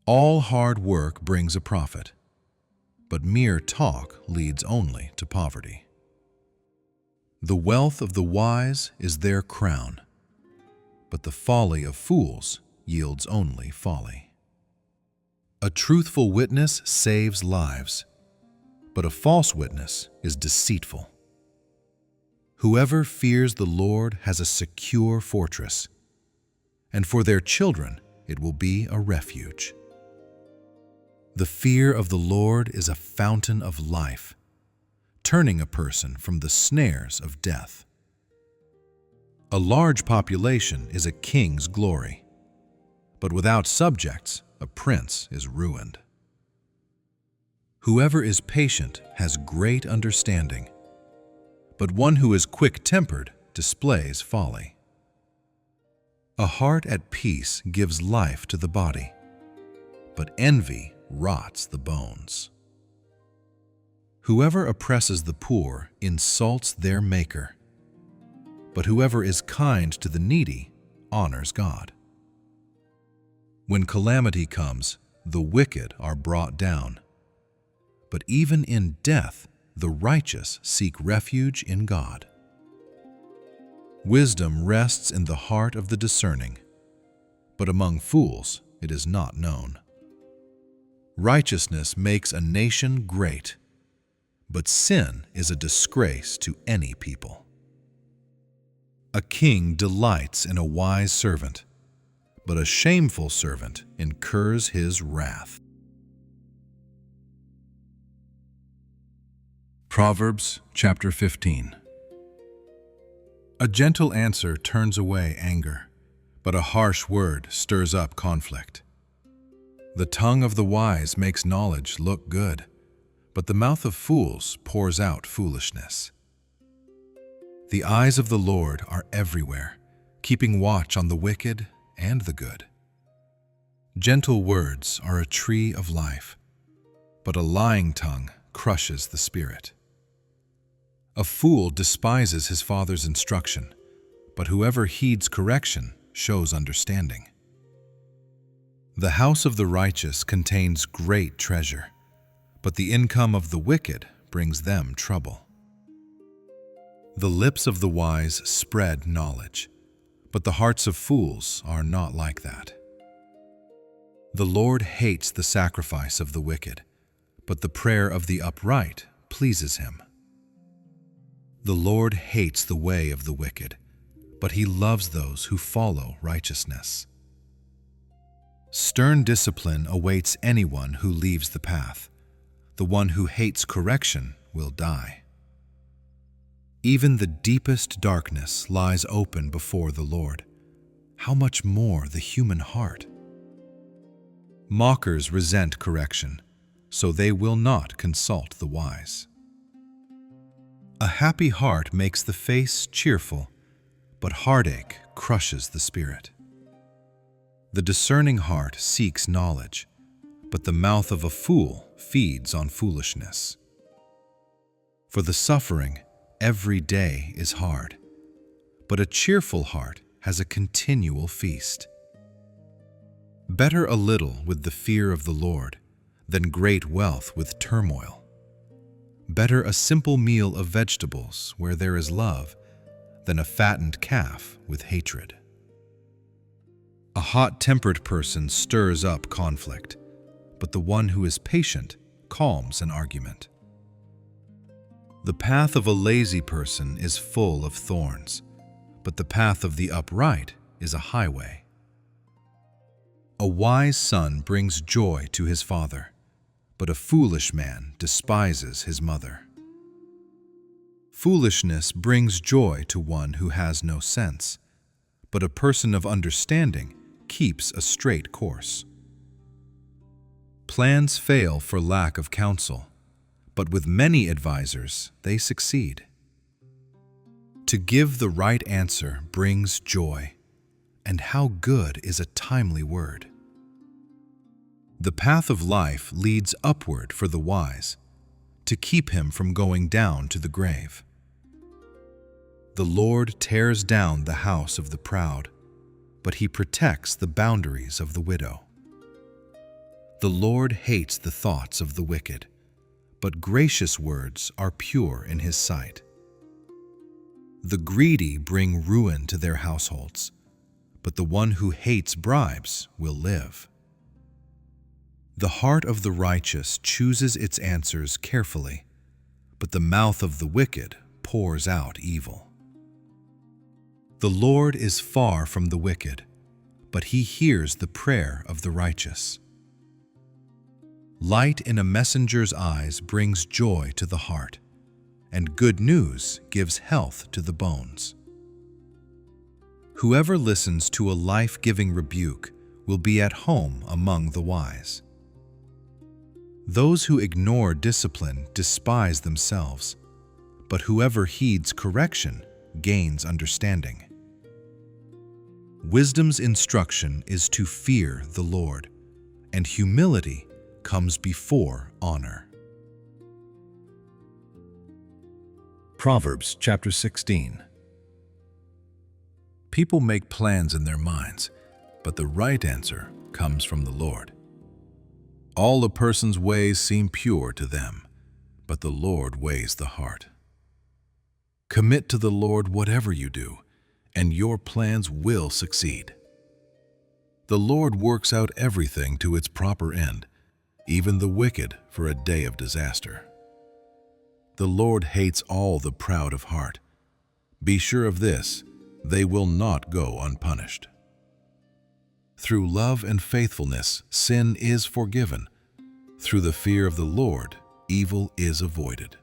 All hard work brings a profit, but mere talk leads only to poverty. The wealth of the wise is their crown, but the folly of fools yields only folly. A truthful witness saves lives, but a false witness is deceitful. Whoever fears the Lord has a secure fortress, and for their children it will be a refuge. The fear of the Lord is a fountain of life, turning a person from the snares of death. A large population is a king's glory, but without subjects, a prince is ruined. Whoever is patient has great understanding, but one who is quick-tempered displays folly. A heart at peace gives life to the body, but envy rots the bones. Whoever oppresses the poor insults their Maker, but whoever is kind to the needy honors God. When calamity comes, the wicked are brought down, but even in death, the righteous seek refuge in God. Wisdom rests in the heart of the discerning, but among fools it is not known. Righteousness makes a nation great, but sin is a disgrace to any people. A king delights in a wise servant, but a shameful servant incurs his wrath. Proverbs chapter 15. A gentle answer turns away anger, but a harsh word stirs up conflict. The tongue of the wise makes knowledge look good, but the mouth of fools pours out foolishness. The eyes of the Lord are everywhere, keeping watch on the wicked and the good. Gentle words are a tree of life, but a lying tongue crushes the spirit. A fool despises his father's instruction, but whoever heeds correction shows understanding. The house of the righteous contains great treasure, but the income of the wicked brings them trouble. The lips of the wise spread knowledge, but the hearts of fools are not like that. The Lord hates the sacrifice of the wicked, but the prayer of the upright pleases him. The Lord hates the way of the wicked, but he loves those who follow righteousness. Stern discipline awaits anyone who leaves the path. The one who hates correction will die. Even the deepest darkness lies open before the Lord. How much more the human heart? Mockers resent correction, so they will not consult the wise. A happy heart makes the face cheerful, but heartache crushes the spirit. The discerning heart seeks knowledge, but the mouth of a fool feeds on foolishness. For the suffering, every day is hard, but a cheerful heart has a continual feast. Better a little with the fear of the Lord than great wealth with turmoil. Better a simple meal of vegetables where there is love than a fattened calf with hatred. A hot-tempered person stirs up conflict, but the one who is patient calms an argument. The path of a lazy person is full of thorns, but the path of the upright is a highway. A wise son brings joy to his father, but a foolish man despises his mother. Foolishness brings joy to one who has no sense, but a person of understanding keeps a straight course. Plans fail for lack of counsel, but with many advisers they succeed. To give the right answer brings joy, and how good is a timely word. The path of life leads upward for the wise, to keep him from going down to the grave. The Lord tears down the house of the proud, but he protects the boundaries of the widow. The Lord hates the thoughts of the wicked, but gracious words are pure in his sight. The greedy bring ruin to their households, but the one who hates bribes will live. The heart of the righteous chooses its answers carefully, but the mouth of the wicked pours out evil. The Lord is far from the wicked, but he hears the prayer of the righteous. Light in a messenger's eyes brings joy to the heart, and good news gives health to the bones. Whoever listens to a life-giving rebuke will be at home among the wise. Those who ignore discipline despise themselves, but whoever heeds correction gains understanding. Wisdom's instruction is to fear the Lord, and humility comes before honor. Proverbs chapter 16. People make plans in their minds, but the right answer comes from the Lord. All a person's ways seem pure to them, but the Lord weighs the heart. Commit to the Lord whatever you do, and your plans will succeed. The Lord works out everything to its proper end, even the wicked for a day of disaster. The Lord hates all the proud of heart. Be sure of this, they will not go unpunished. Through love and faithfulness, sin is forgiven. Through the fear of the Lord, evil is avoided.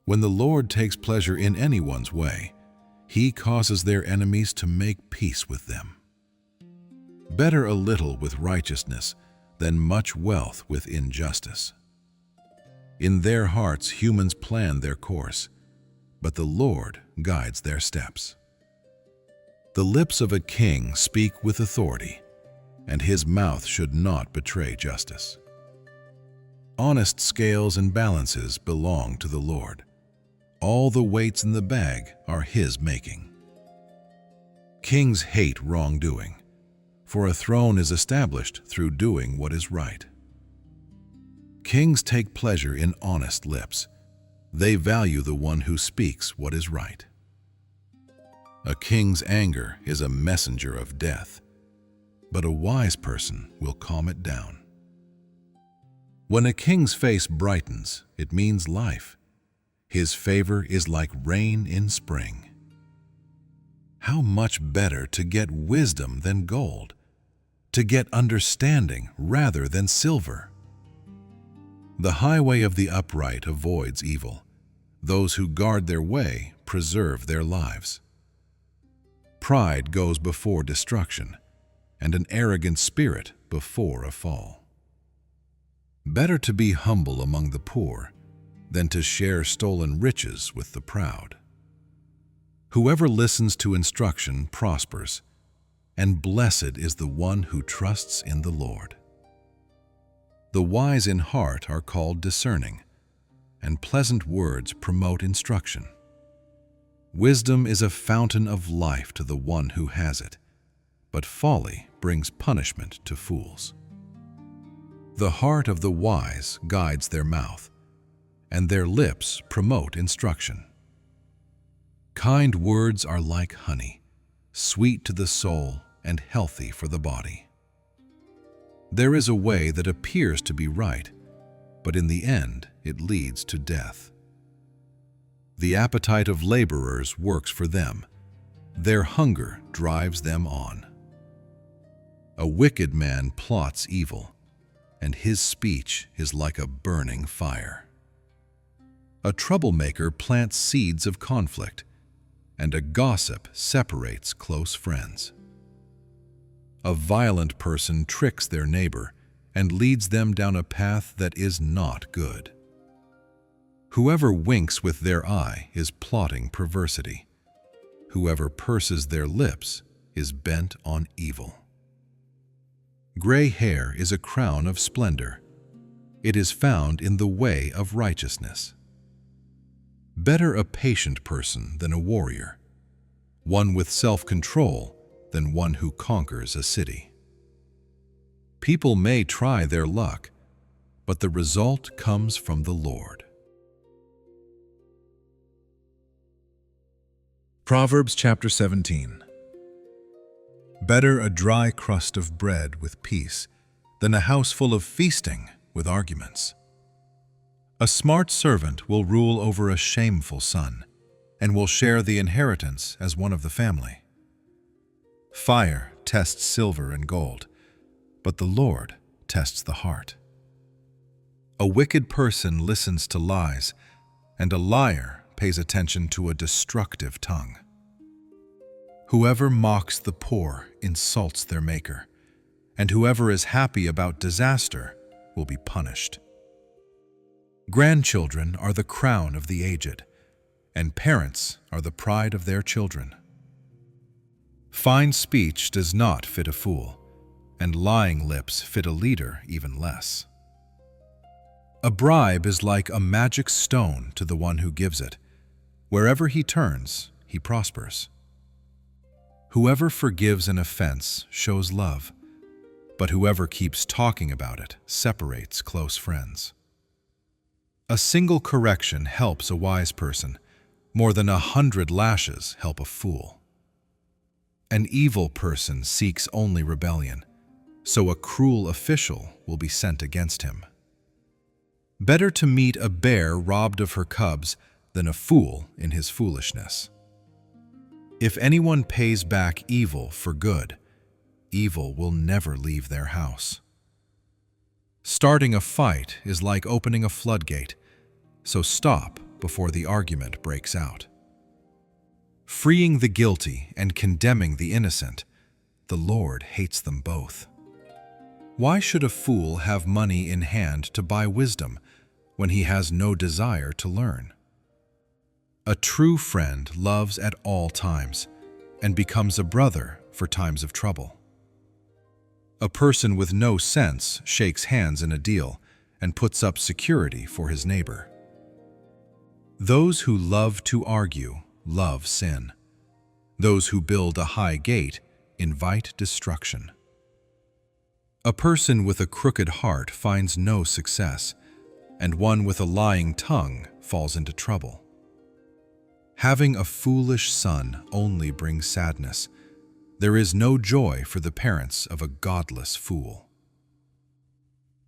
When the Lord takes pleasure in anyone's way, he causes their enemies to make peace with them. Better a little with righteousness than much wealth with injustice. In their hearts humans plan their course, but the Lord guides their steps. The lips of a king speak with authority, and his mouth should not betray justice. Honest scales and balances belong to the Lord. All the weights in the bag are his making. Kings hate wrongdoing, for a throne is established through doing what is right. Kings take pleasure in honest lips. They value the one who speaks what is right. A king's anger is a messenger of death, but a wise person will calm it down. When a king's face brightens, it means life. His favor is like rain in spring. How much better to get wisdom than gold, to get understanding rather than silver. The highway of the upright avoids evil. Those who guard their way preserve their lives. Pride goes before destruction, and an arrogant spirit before a fall. Better to be humble among the poor than to share stolen riches with the proud. Whoever listens to instruction prospers, and blessed is the one who trusts in the Lord. The wise in heart are called discerning, and pleasant words promote instruction. Wisdom is a fountain of life to the one who has it, but folly brings punishment to fools. The heart of the wise guides their mouth, and their lips promote instruction. Kind words are like honey, sweet to the soul and healthy for the body. There is a way that appears to be right, but in the end it leads to death. The appetite of laborers works for them. Their hunger drives them on. A wicked man plots evil, and his speech is like a burning fire. A troublemaker plants seeds of conflict, and a gossip separates close friends. A violent person tricks their neighbor and leads them down a path that is not good. Whoever winks with their eye is plotting perversity. Whoever purses their lips is bent on evil. Gray hair is a crown of splendor. It is found in the way of righteousness. Better a patient person than a warrior, one with self-control than one who conquers a city. People may try their luck, but the result comes from the Lord. Proverbs chapter 17. Better a dry crust of bread with peace than a house full of feasting with arguments. A smart servant will rule over a shameful son, and will share the inheritance as one of the family. Fire tests silver and gold, but the Lord tests the heart. A wicked person listens to lies, and a liar pays attention to a destructive tongue. Whoever mocks the poor insults their maker, and whoever is happy about disaster will be punished. Grandchildren are the crown of the aged, and parents are the pride of their children. Fine speech does not fit a fool, and lying lips fit a leader even less. A bribe is like a magic stone to the one who gives it. Wherever he turns, he prospers. Whoever forgives an offense shows love, but whoever keeps talking about it separates close friends. A single correction helps a wise person, more than 100 lashes help a fool. An evil person seeks only rebellion, so a cruel official will be sent against him. Better to meet a bear robbed of her cubs than a fool in his foolishness. If anyone pays back evil for good, evil will never leave their house. Starting a fight is like opening a floodgate, so stop before the argument breaks out. Freeing the guilty and condemning the innocent, the Lord hates them both. Why should a fool have money in hand to buy wisdom when he has no desire to learn? A true friend loves at all times and becomes a brother for times of trouble. A person with no sense shakes hands in a deal and puts up security for his neighbor. Those who love to argue love sin. Those who build a high gate invite destruction. A person with a crooked heart finds no success, and one with a lying tongue falls into trouble. Having a foolish son only brings sadness. There is no joy for the parents of a godless fool.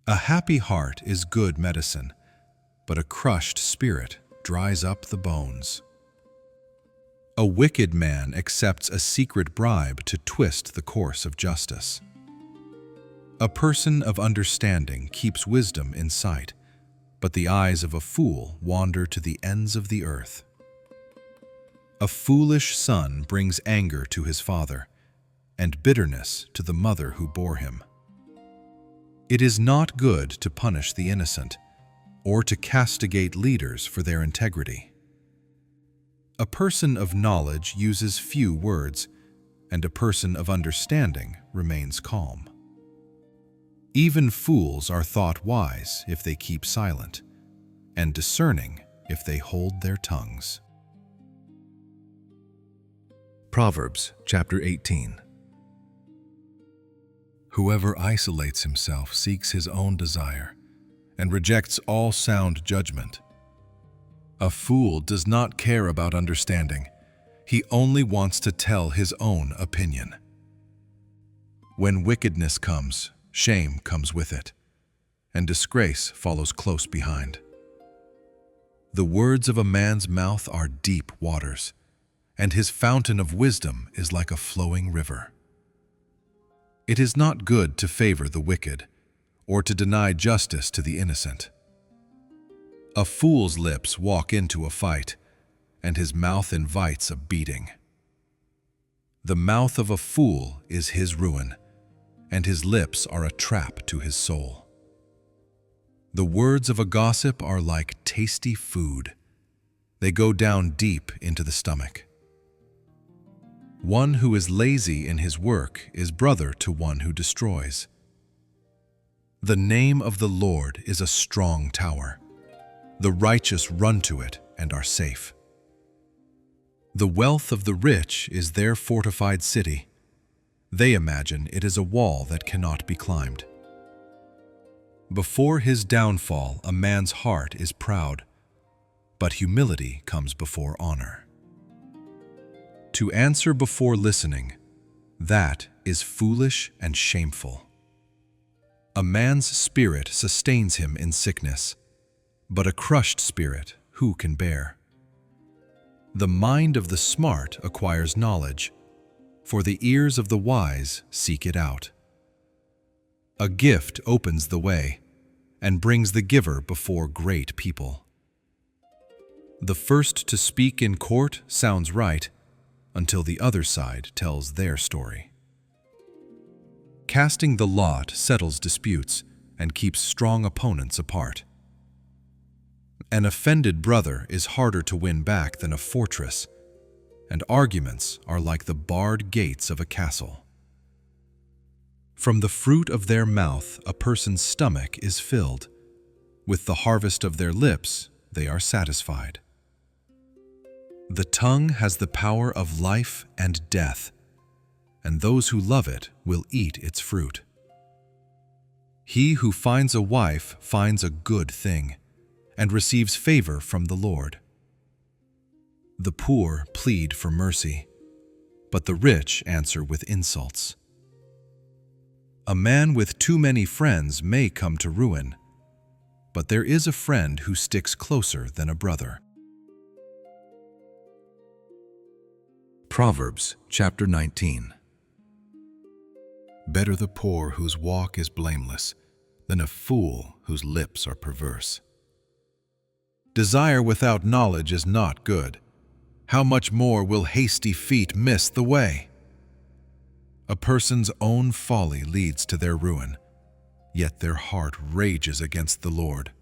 A happy heart is good medicine, but a crushed spirit dries up the bones. A wicked man accepts a secret bribe to twist the course of justice. A person of understanding keeps wisdom in sight, but the eyes of a fool wander to the ends of the earth. A foolish son brings anger to his father, and bitterness to the mother who bore him. It is not good to punish the innocent, or to castigate leaders for their integrity. A person of knowledge uses few words, and a person of understanding remains calm. Even fools are thought wise if they keep silent, and discerning if they hold their tongues. Proverbs chapter 18. Whoever isolates himself seeks his own desire and rejects all sound judgment. A fool does not care about understanding. He only wants to tell his own opinion. When wickedness comes, shame comes with it, and disgrace follows close behind. The words of a man's mouth are deep waters, and his fountain of wisdom is like a flowing river. It is not good to favor the wicked, or to deny justice to the innocent. A fool's lips walk into a fight, and his mouth invites a beating. The mouth of a fool is his ruin, and his lips are a trap to his soul. The words of a gossip are like tasty food. They go down deep into the stomach. One who is lazy in his work is brother to one who destroys. The name of the Lord is a strong tower. The righteous run to it and are safe. The wealth of the rich is their fortified city. They imagine it is a wall that cannot be climbed. Before his downfall, a man's heart is proud, but humility comes before honor. To answer before listening, that is foolish and shameful. A man's spirit sustains him in sickness, but a crushed spirit who can bear? The mind of the smart acquires knowledge, for the ears of the wise seek it out. A gift opens the way and brings the giver before great people. The first to speak in court sounds right until the other side tells their story. Casting the lot settles disputes and keeps strong opponents apart. An offended brother is harder to win back than a fortress, and arguments are like the barred gates of a castle. From the fruit of their mouth a person's stomach is filled. With the harvest of their lips they are satisfied. The tongue has the power of life and death, and those who love it will eat its fruit. He who finds a wife finds a good thing, and receives favor from the Lord. The poor plead for mercy, but the rich answer with insults. A man with too many friends may come to ruin, but there is a friend who sticks closer than a brother. Proverbs chapter 19. Better the poor whose walk is blameless than a fool whose lips are perverse. Desire without knowledge is not good. How much more will hasty feet miss the way? A person's own folly leads to their ruin, yet their heart rages against the Lord.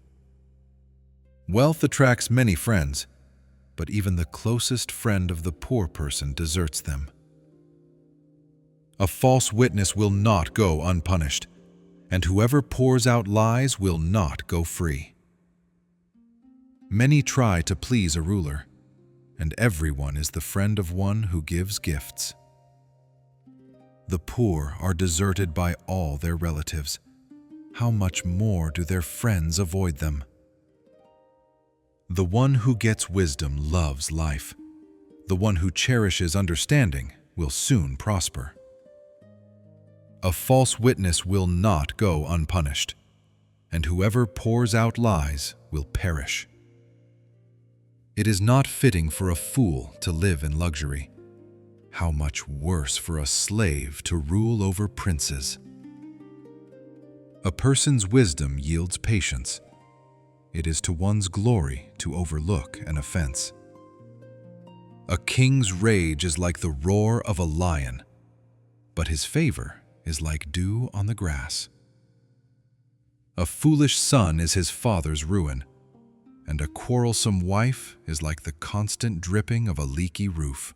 Wealth attracts many friends, but even the closest friend of the poor person deserts them. A false witness will not go unpunished, and whoever pours out lies will not go free. Many try to please a ruler, and everyone is the friend of one who gives gifts. The poor are deserted by all their relatives. How much more do their friends avoid them? The one who gets wisdom loves life. The one who cherishes understanding will soon prosper. A false witness will not go unpunished, and whoever pours out lies will perish. It is not fitting for a fool to live in luxury. How much worse for a slave to rule over princes. A person's wisdom yields patience. It is to one's glory to overlook an offense. A king's rage is like the roar of a lion, but his favor is like dew on the grass. A foolish son is his father's ruin, and a quarrelsome wife is like the constant dripping of a leaky roof.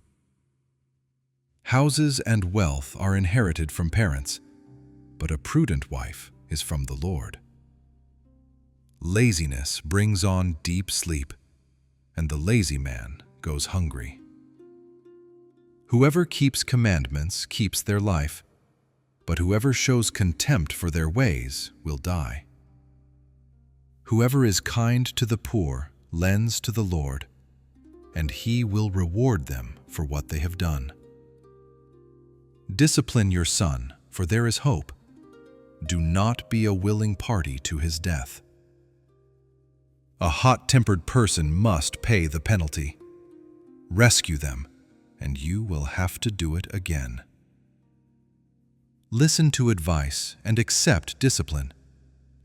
Houses and wealth are inherited from parents, but a prudent wife is from the Lord. Laziness brings on deep sleep, and the lazy man goes hungry. Whoever keeps commandments keeps their life, but whoever shows contempt for their ways will die. Whoever is kind to the poor lends to the Lord, and he will reward them for what they have done. Discipline your son, for there is hope. Do not be a willing party to his death. A hot-tempered person must pay the penalty. Rescue them, and you will have to do it again. Listen to advice and accept discipline,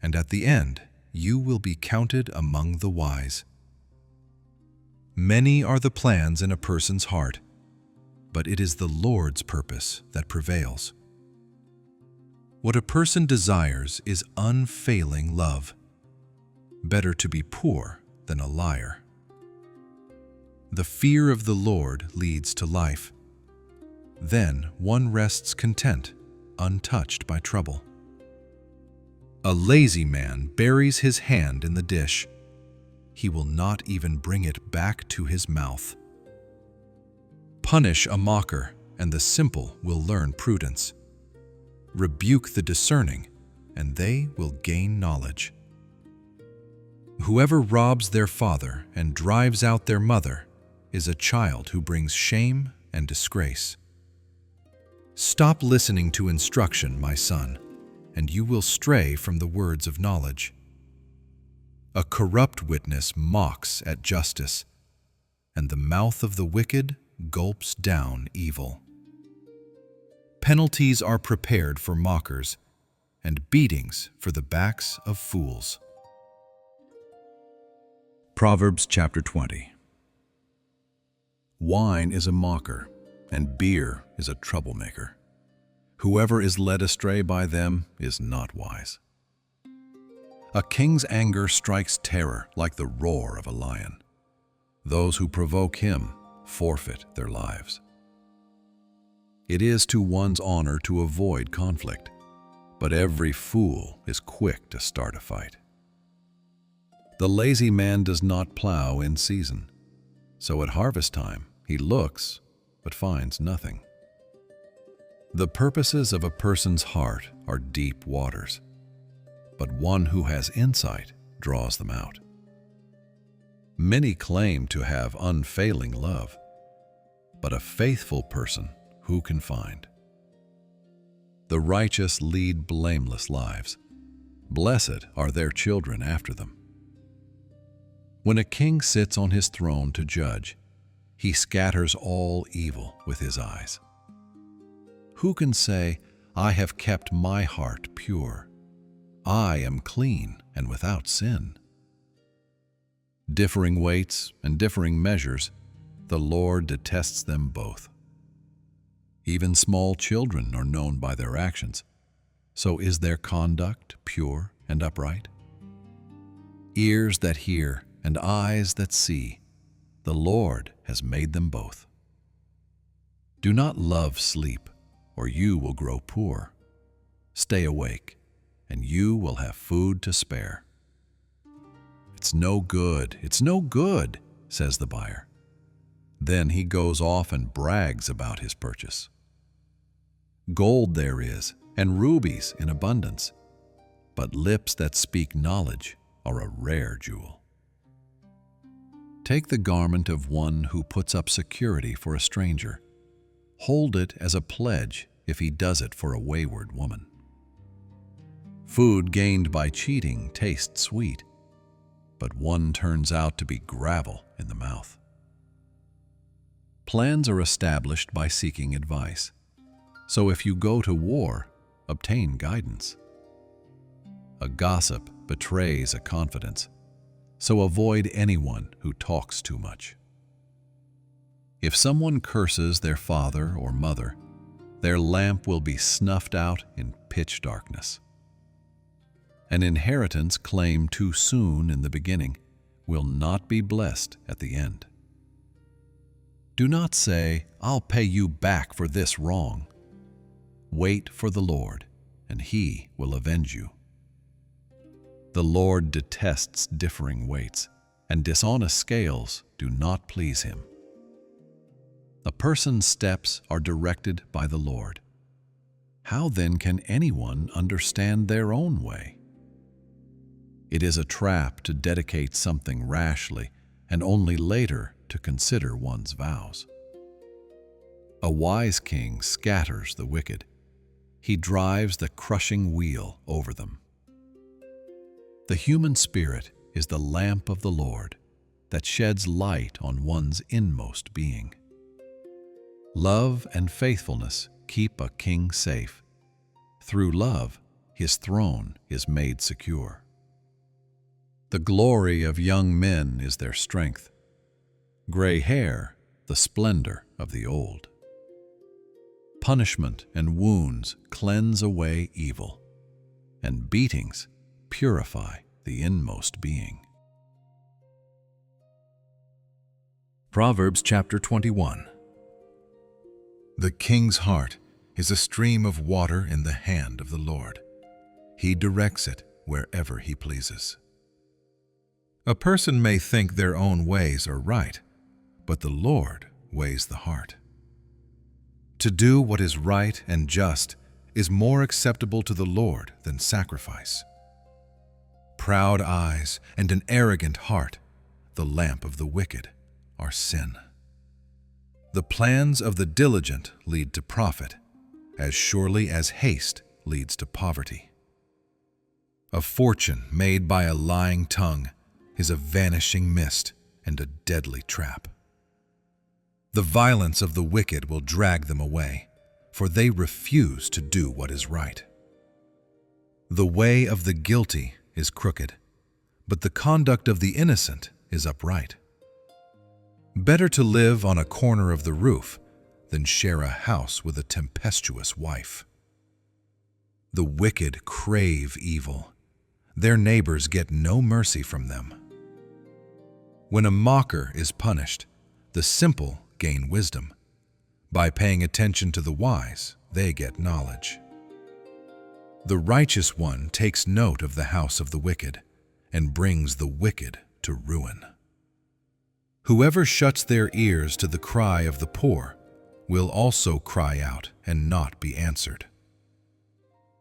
and at the end, you will be counted among the wise. Many are the plans in a person's heart, but it is the Lord's purpose that prevails. What a person desires is unfailing love. Better to be poor than a liar. The fear of the Lord leads to life. Then one rests content, untouched by trouble. A lazy man buries his hand in the dish, he will not even bring it back to his mouth. Punish a mocker, and the simple will learn prudence. Rebuke the discerning, and they will gain knowledge. Whoever robs their father and drives out their mother is a child who brings shame and disgrace. Stop listening to instruction, my son, and you will stray from the words of knowledge. A corrupt witness mocks at justice, and the mouth of the wicked gulps down evil. Penalties are prepared for mockers, and beatings for the backs of fools. Proverbs chapter 20. Wine is a mocker, and beer is a troublemaker. Whoever is led astray by them is not wise. A king's anger strikes terror like the roar of a lion. Those who provoke him forfeit their lives. It is to one's honor to avoid conflict, but every fool is quick to start a fight. The lazy man does not plow in season, so at harvest time he looks but finds nothing. The purposes of a person's heart are deep waters, but one who has insight draws them out. Many claim to have unfailing love, but a faithful person who can find? The righteous lead blameless lives. Blessed are their children after them. When a king sits on his throne to judge, he scatters all evil with his eyes. Who can say, I have kept my heart pure? I am clean and without sin. Differing weights and differing measures, the Lord detests them both. Even small children are known by their actions. So is their conduct pure and upright? Ears that hear and eyes that see, the Lord has made them both. Do not love sleep, or you will grow poor. Stay awake, and you will have food to spare. It's no good, says the buyer. Then he goes off and brags about his purchase. Gold there is, and rubies in abundance, but lips that speak knowledge are a rare jewel. Take the garment of one who puts up security for a stranger. Hold it as a pledge if he does it for a wayward woman. Food gained by cheating tastes sweet, but one turns out to be gravel in the mouth. Plans are established by seeking advice, so if you go to war, obtain guidance. A gossip betrays a confidence, so avoid anyone who talks too much. If someone curses their father or mother, their lamp will be snuffed out in pitch darkness. An inheritance claimed too soon in the beginning will not be blessed at the end. Do not say, I'll pay you back for this wrong. Wait for the Lord, and He will avenge you. The Lord detests differing weights, and dishonest scales do not please Him. A person's steps are directed by the Lord. How then can anyone understand their own way? It is a trap to dedicate something rashly and only later to consider one's vows. A wise king scatters the wicked. He drives the crushing wheel over them. The human spirit is the lamp of the Lord that sheds light on one's inmost being. Love and faithfulness keep a king safe. Through love, his throne is made secure. The glory of young men is their strength. Gray hair, the splendor of the old. Punishment and wounds cleanse away evil, and beatings purify the inmost being. Proverbs chapter 21. The king's heart is a stream of water in the hand of the Lord. He directs it wherever he pleases. A person may think their own ways are right, but the Lord weighs the heart. To do what is right and just is more acceptable to the Lord than sacrifice. Proud eyes and an arrogant heart, the lamp of the wicked, are sin. The plans of the diligent lead to profit, as surely as haste leads to poverty. A fortune made by a lying tongue is a vanishing mist and a deadly trap. The violence of the wicked will drag them away, for they refuse to do what is right. The way of the guilty is crooked, but the conduct of the innocent is upright. Better to live on a corner of the roof than share a house with a tempestuous wife. The wicked crave evil. Their neighbors get no mercy from them. When a mocker is punished, the simple gain wisdom. By paying attention to the wise, they get knowledge. The righteous one takes note of the house of the wicked and brings the wicked to ruin. Whoever shuts their ears to the cry of the poor will also cry out and not be answered.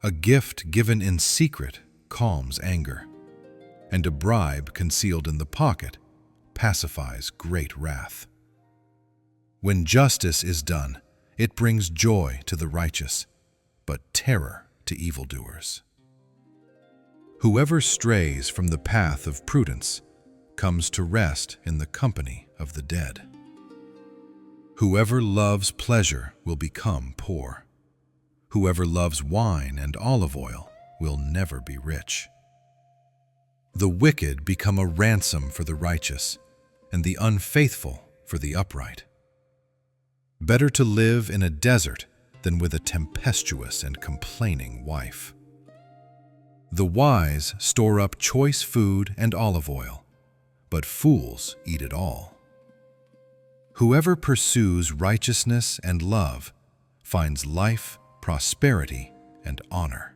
A gift given in secret calms anger, and a bribe concealed in the pocket pacifies great wrath. When justice is done, it brings joy to the righteous, but terror to evildoers. Whoever strays from the path of prudence comes to rest in the company of the dead. Whoever loves pleasure will become poor. Whoever loves wine and olive oil will never be rich. The wicked become a ransom for the righteous, and the unfaithful for the upright. Better to live in a desert than with a tempestuous and complaining wife. The wise store up choice food and olive oil, but fools eat it all. Whoever pursues righteousness and love finds life, prosperity, and honor.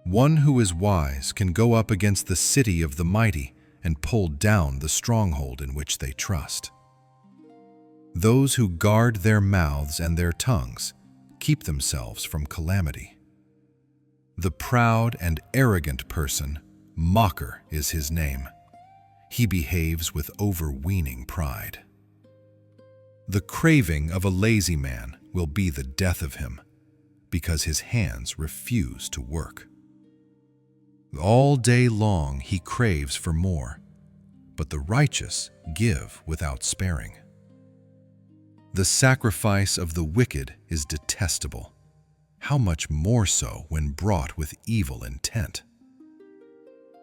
One who is wise can go up against the city of the mighty and pull down the stronghold in which they trust. Those who guard their mouths and their tongues keep themselves from calamity. The proud and arrogant person, mocker is his name. He behaves with overweening pride. The craving of a lazy man will be the death of him, because his hands refuse to work. All day long he craves for more, but the righteous give without sparing. The sacrifice of the wicked is detestable. How much more so when brought with evil intent?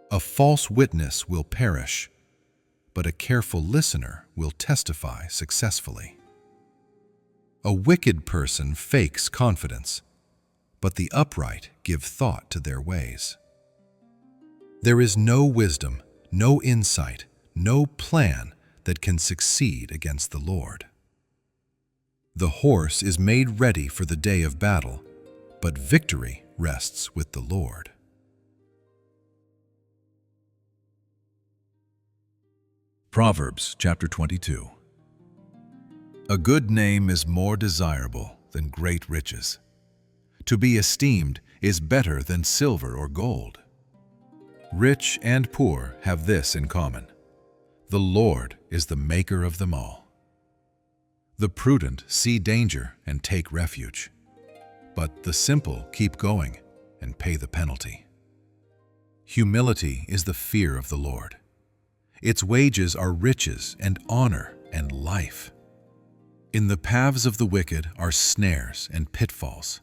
A false witness will perish, but a careful listener will testify successfully. A wicked person fakes confidence, but the upright give thought to their ways. There is no wisdom, no insight, no plan that can succeed against the Lord. The horse is made ready for the day of battle, but victory rests with the Lord. Proverbs chapter 22. A good name is more desirable than great riches. To be esteemed is better than silver or gold. Rich and poor have this in common: the Lord is the maker of them all. The prudent see danger and take refuge, but the simple keep going and pay the penalty. Humility is the fear of the Lord. Its wages are riches and honor and life. In the paths of the wicked are snares and pitfalls,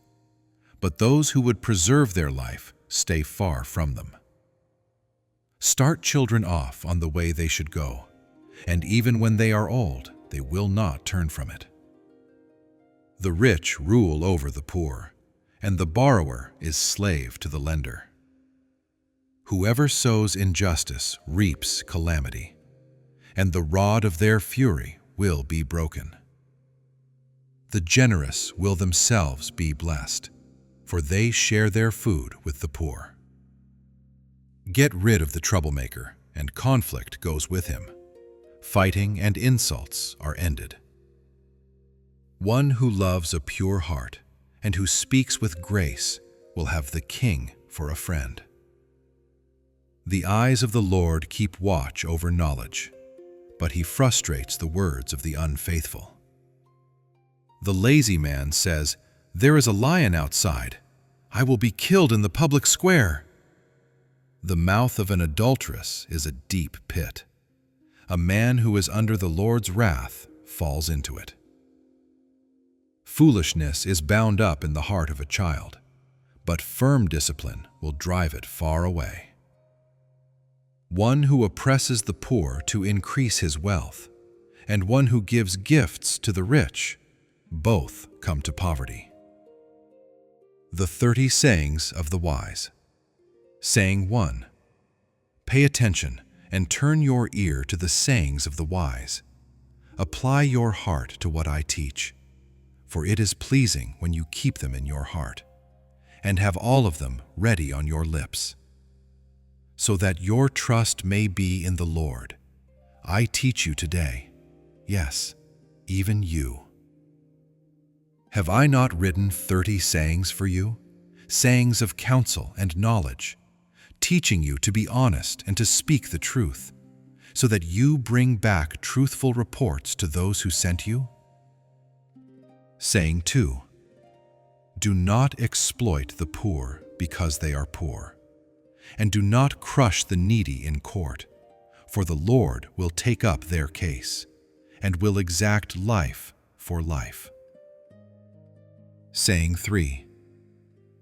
but those who would preserve their life stay far from them. Start children off on the way they should go, and even when they are old, they will not turn from it. The rich rule over the poor, and the borrower is slave to the lender. Whoever sows injustice reaps calamity, and the rod of their fury will be broken. The generous will themselves be blessed, for they share their food with the poor. Get rid of the troublemaker and conflict goes with him. Fighting and insults are ended. One who loves a pure heart and who speaks with grace will have the king for a friend. The eyes of the Lord keep watch over knowledge, but he frustrates the words of the unfaithful. The lazy man says, "There is a lion outside. I will be killed in the public square." The mouth of an adulteress is a deep pit. A man who is under the Lord's wrath falls into it. Foolishness is bound up in the heart of a child, but firm discipline will drive it far away. One who oppresses the poor to increase his wealth, and one who gives gifts to the rich, both come to poverty. The 30 sayings of the wise. Saying 1. Pay attention and turn your ear to the sayings of the wise. Apply your heart to what I teach, for it is pleasing when you keep them in your heart, and have all of them ready on your lips, so that your trust may be in the Lord. I teach you today, yes, even you. Have I not written 30 sayings for you, sayings of counsel and knowledge, teaching you to be honest and to speak the truth, so that you bring back truthful reports to those who sent you? Saying 2. Do not exploit the poor because they are poor, and do not crush the needy in court, for the Lord will take up their case, and will exact life for life. Saying 3.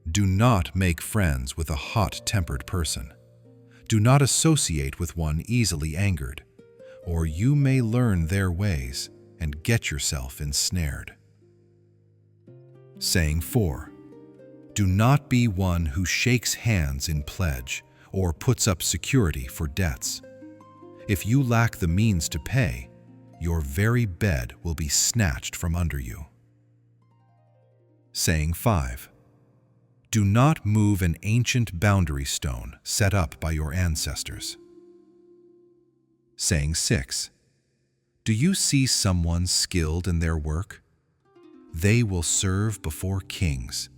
Do not make friends with a hot-tempered person. Do not associate with one easily angered, or you may learn their ways and get yourself ensnared. Saying 4. Do not be one who shakes hands in pledge or puts up security for debts. If you lack the means to pay, your very bed will be snatched from under you. Saying 5. Do not move an ancient boundary stone set up by your ancestors. Saying 6. Do you see someone skilled in their work? They will serve before kings.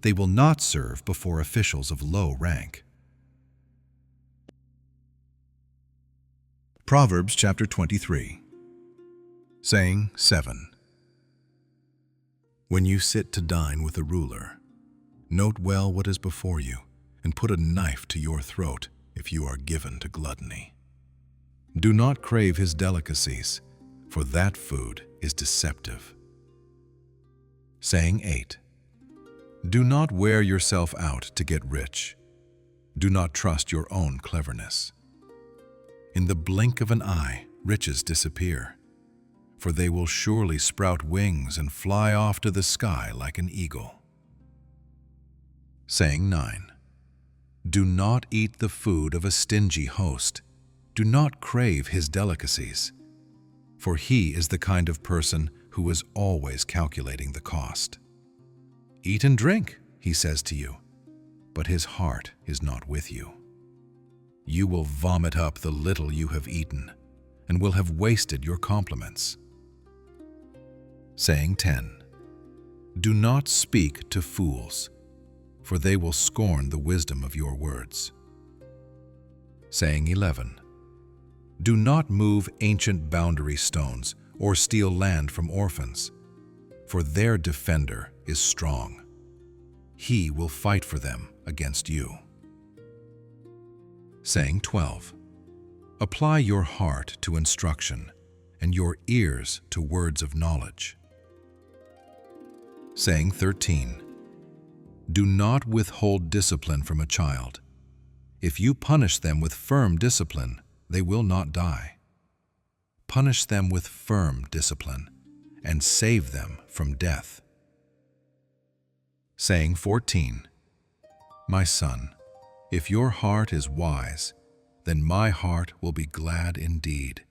They will not serve before officials of low rank. Proverbs chapter 23. Saying 7. When you sit to dine with a ruler, note well what is before you, and put a knife to your throat if you are given to gluttony. Do not crave his delicacies, for that food is deceptive. Saying 8. Do not wear yourself out to get rich. Do not trust your own cleverness. In the blink of an eye, riches disappear, for they will surely sprout wings and fly off to the sky like an eagle. Saying 9. Do not eat the food of a stingy host. Do not crave his delicacies, for he is the kind of person who is always calculating the cost. Eat and drink, he says to you, but his heart is not with you. You will vomit up the little you have eaten, and will have wasted your compliments. Saying 10. Do not speak to fools, for they will scorn the wisdom of your words. Saying 11. Do not move ancient boundary stones or steal land from orphans, for their defender is strong. He will fight for them against you. Saying 12. Apply your heart to instruction and your ears to words of knowledge. Saying 13. Do not withhold discipline from a child. If you punish them with firm discipline, they will not die. Punish them with firm discipline and save them from death. Saying 14. My son, if your heart is wise, then my heart will be glad indeed.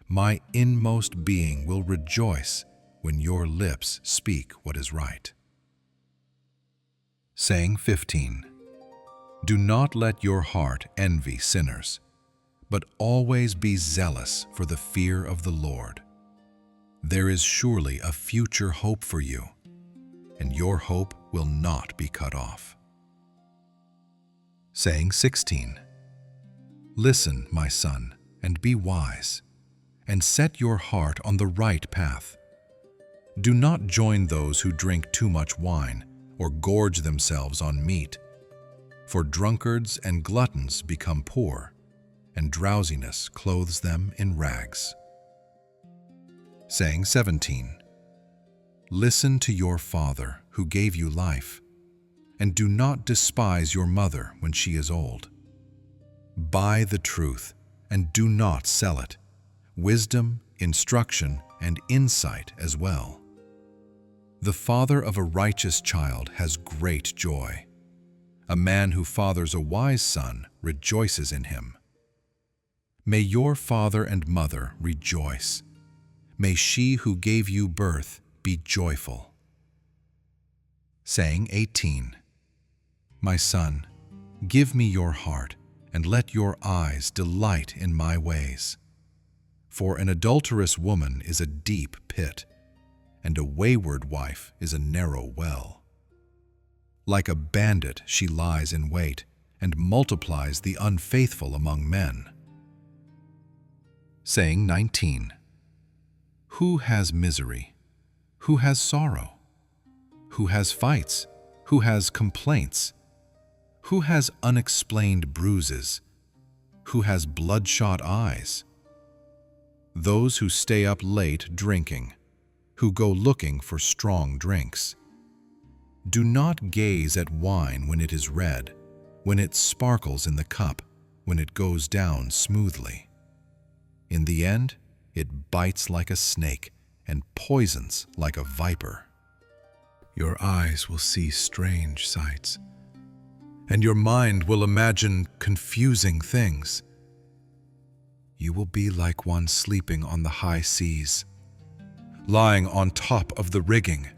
My inmost being will rejoice when your lips speak what is right. Saying 15. Do not let your heart envy sinners, but always be zealous for the fear of the Lord. There is surely a future hope for you, and your hope will not be cut off. Saying 16. Listen, my son, and be wise, and set your heart on the right path. Do not join those who drink too much wine or gorge themselves on meat, for drunkards and gluttons become poor, and drowsiness clothes them in rags. Saying 17. Listen to your father who gave you life, and do not despise your mother when she is old. Buy the truth and do not sell it, wisdom, instruction, and insight as well. The father of a righteous child has great joy. A man who fathers a wise son rejoices in him. May your father and mother rejoice. May she who gave you birth be joyful. Saying 18. My son, give me your heart, and let your eyes delight in my ways. For an adulterous woman is a deep pit, and a wayward wife is a narrow well. Like a bandit she lies in wait, and multiplies the unfaithful among men. Saying 19. Who has misery? Who has sorrow? Who has fights? Who has complaints? Who has unexplained bruises? Who has bloodshot eyes? Those who stay up late drinking, who go looking for strong drinks. Do not gaze at wine when it is red, when it sparkles in the cup, when it goes down smoothly. In the end, it bites like a snake and poisons like a viper. Your eyes will see strange sights, and your mind will imagine confusing things. You will be like one sleeping on the high seas, lying on top of the rigging.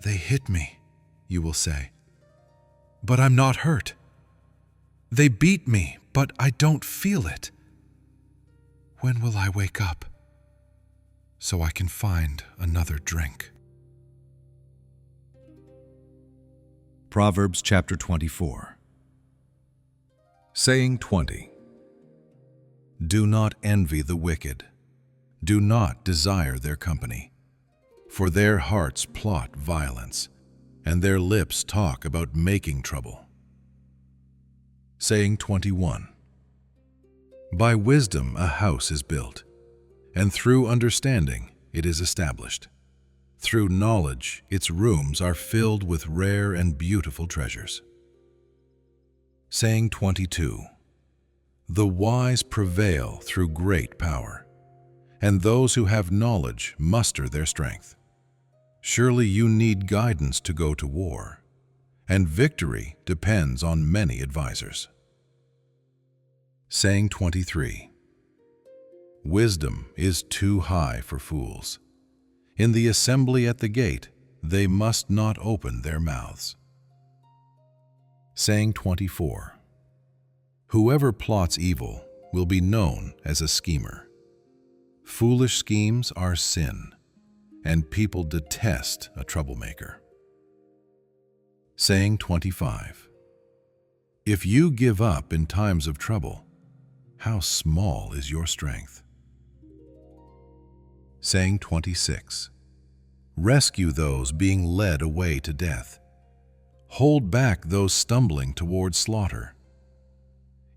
They hit me, you will say, but I'm not hurt. They beat me, but I don't feel it. When will I wake up so I can find another drink? Proverbs chapter 24. Saying 20. Do not envy the wicked. Do not desire their company. For their hearts plot violence, and their lips talk about making trouble. Saying 21. By wisdom a house is built, and through understanding it is established. Through knowledge its rooms are filled with rare and beautiful treasures. Saying 22. The wise prevail through great power, and those who have knowledge muster their strength. Surely you need guidance to go to war, and victory depends on many advisors. Saying 23. Wisdom is too high for fools. In the assembly at the gate, they must not open their mouths. Saying 24. Whoever plots evil will be known as a schemer. Foolish schemes are sin, and people detest a troublemaker. Saying 25. If you give up in times of trouble, how small is your strength? Saying 26. Rescue those being led away to death. Hold back those stumbling toward slaughter.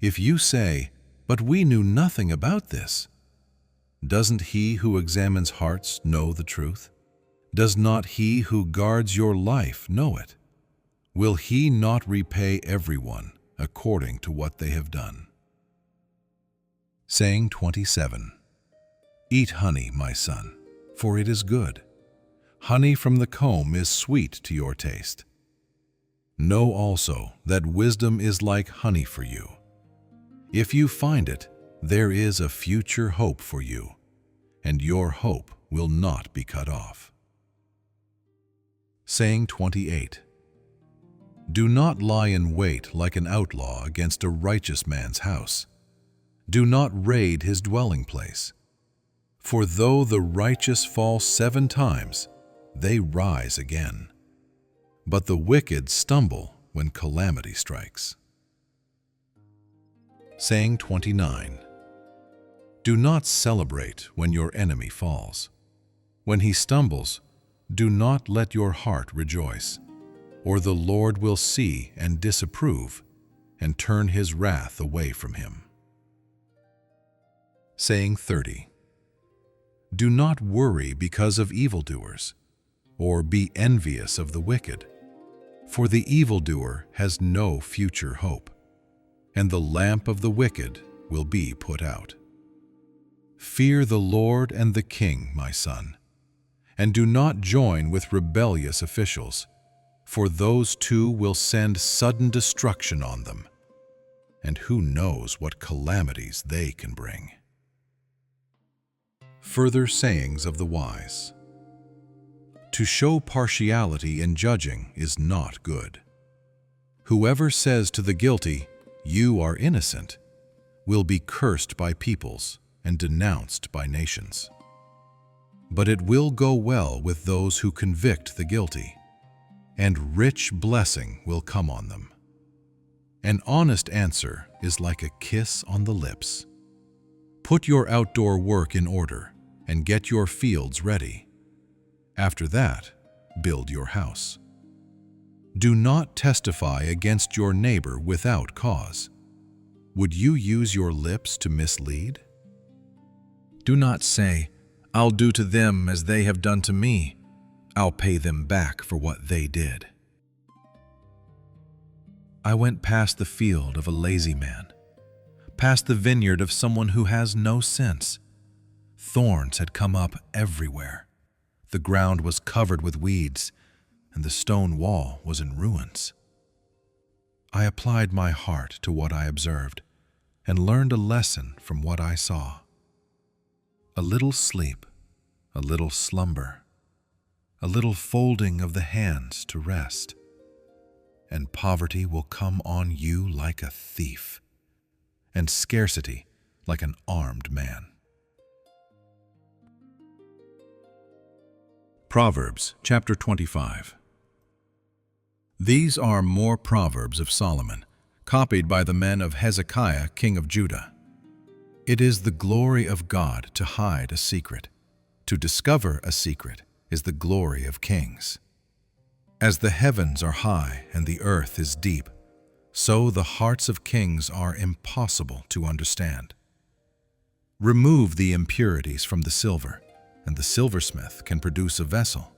If you say, "But we knew nothing about this," doesn't he who examines hearts know the truth? Does not he who guards your life know it? Will he not repay everyone according to what they have done? Saying 27. Eat honey, my son, for it is good. Honey from the comb is sweet to your taste. Know also that wisdom is like honey for you. If you find it, there is a future hope for you, and your hope will not be cut off. Saying 28. Do not lie in wait like an outlaw against a righteous man's house. Do not raid his dwelling place. For though the righteous fall 7 times, they rise again. But the wicked stumble when calamity strikes. Saying 29. Do not celebrate when your enemy falls. When he stumbles, do not let your heart rejoice, or the Lord will see and disapprove and turn his wrath away from him. Saying 30. Do not worry because of evildoers, or be envious of the wicked, for the evildoer has no future hope, and the lamp of the wicked will be put out. Fear the Lord and the king, my son, and do not join with rebellious officials, for those two will send sudden destruction on them, and who knows what calamities they can bring. Further sayings of the wise. To show partiality in judging is not good. Whoever says to the guilty, "You are innocent," will be cursed by peoples and denounced by nations. But it will go well with those who convict the guilty, and rich blessing will come on them. An honest answer is like a kiss on the lips. Put your outdoor work in order and get your fields ready. After that, build your house. Do not testify against your neighbor without cause. Would you use your lips to mislead? Do not say, "I'll do to them as they have done to me. I'll pay them back for what they did." I went past the field of a lazy man, past the vineyard of someone who has no sense. Thorns had come up everywhere. The ground was covered with weeds, and the stone wall was in ruins. I applied my heart to what I observed, and learned a lesson from what I saw. A little sleep, a little slumber, a little folding of the hands to rest, and poverty will come on you like a thief, and scarcity like an armed man. Proverbs chapter 25. These are more Proverbs of Solomon, copied by the men of Hezekiah, king of Judah. It is the glory of God to hide a secret. To discover a secret is the glory of kings. As the heavens are high and the earth is deep, so the hearts of kings are impossible to understand. Remove the impurities from the silver, and the silversmith can produce a vessel.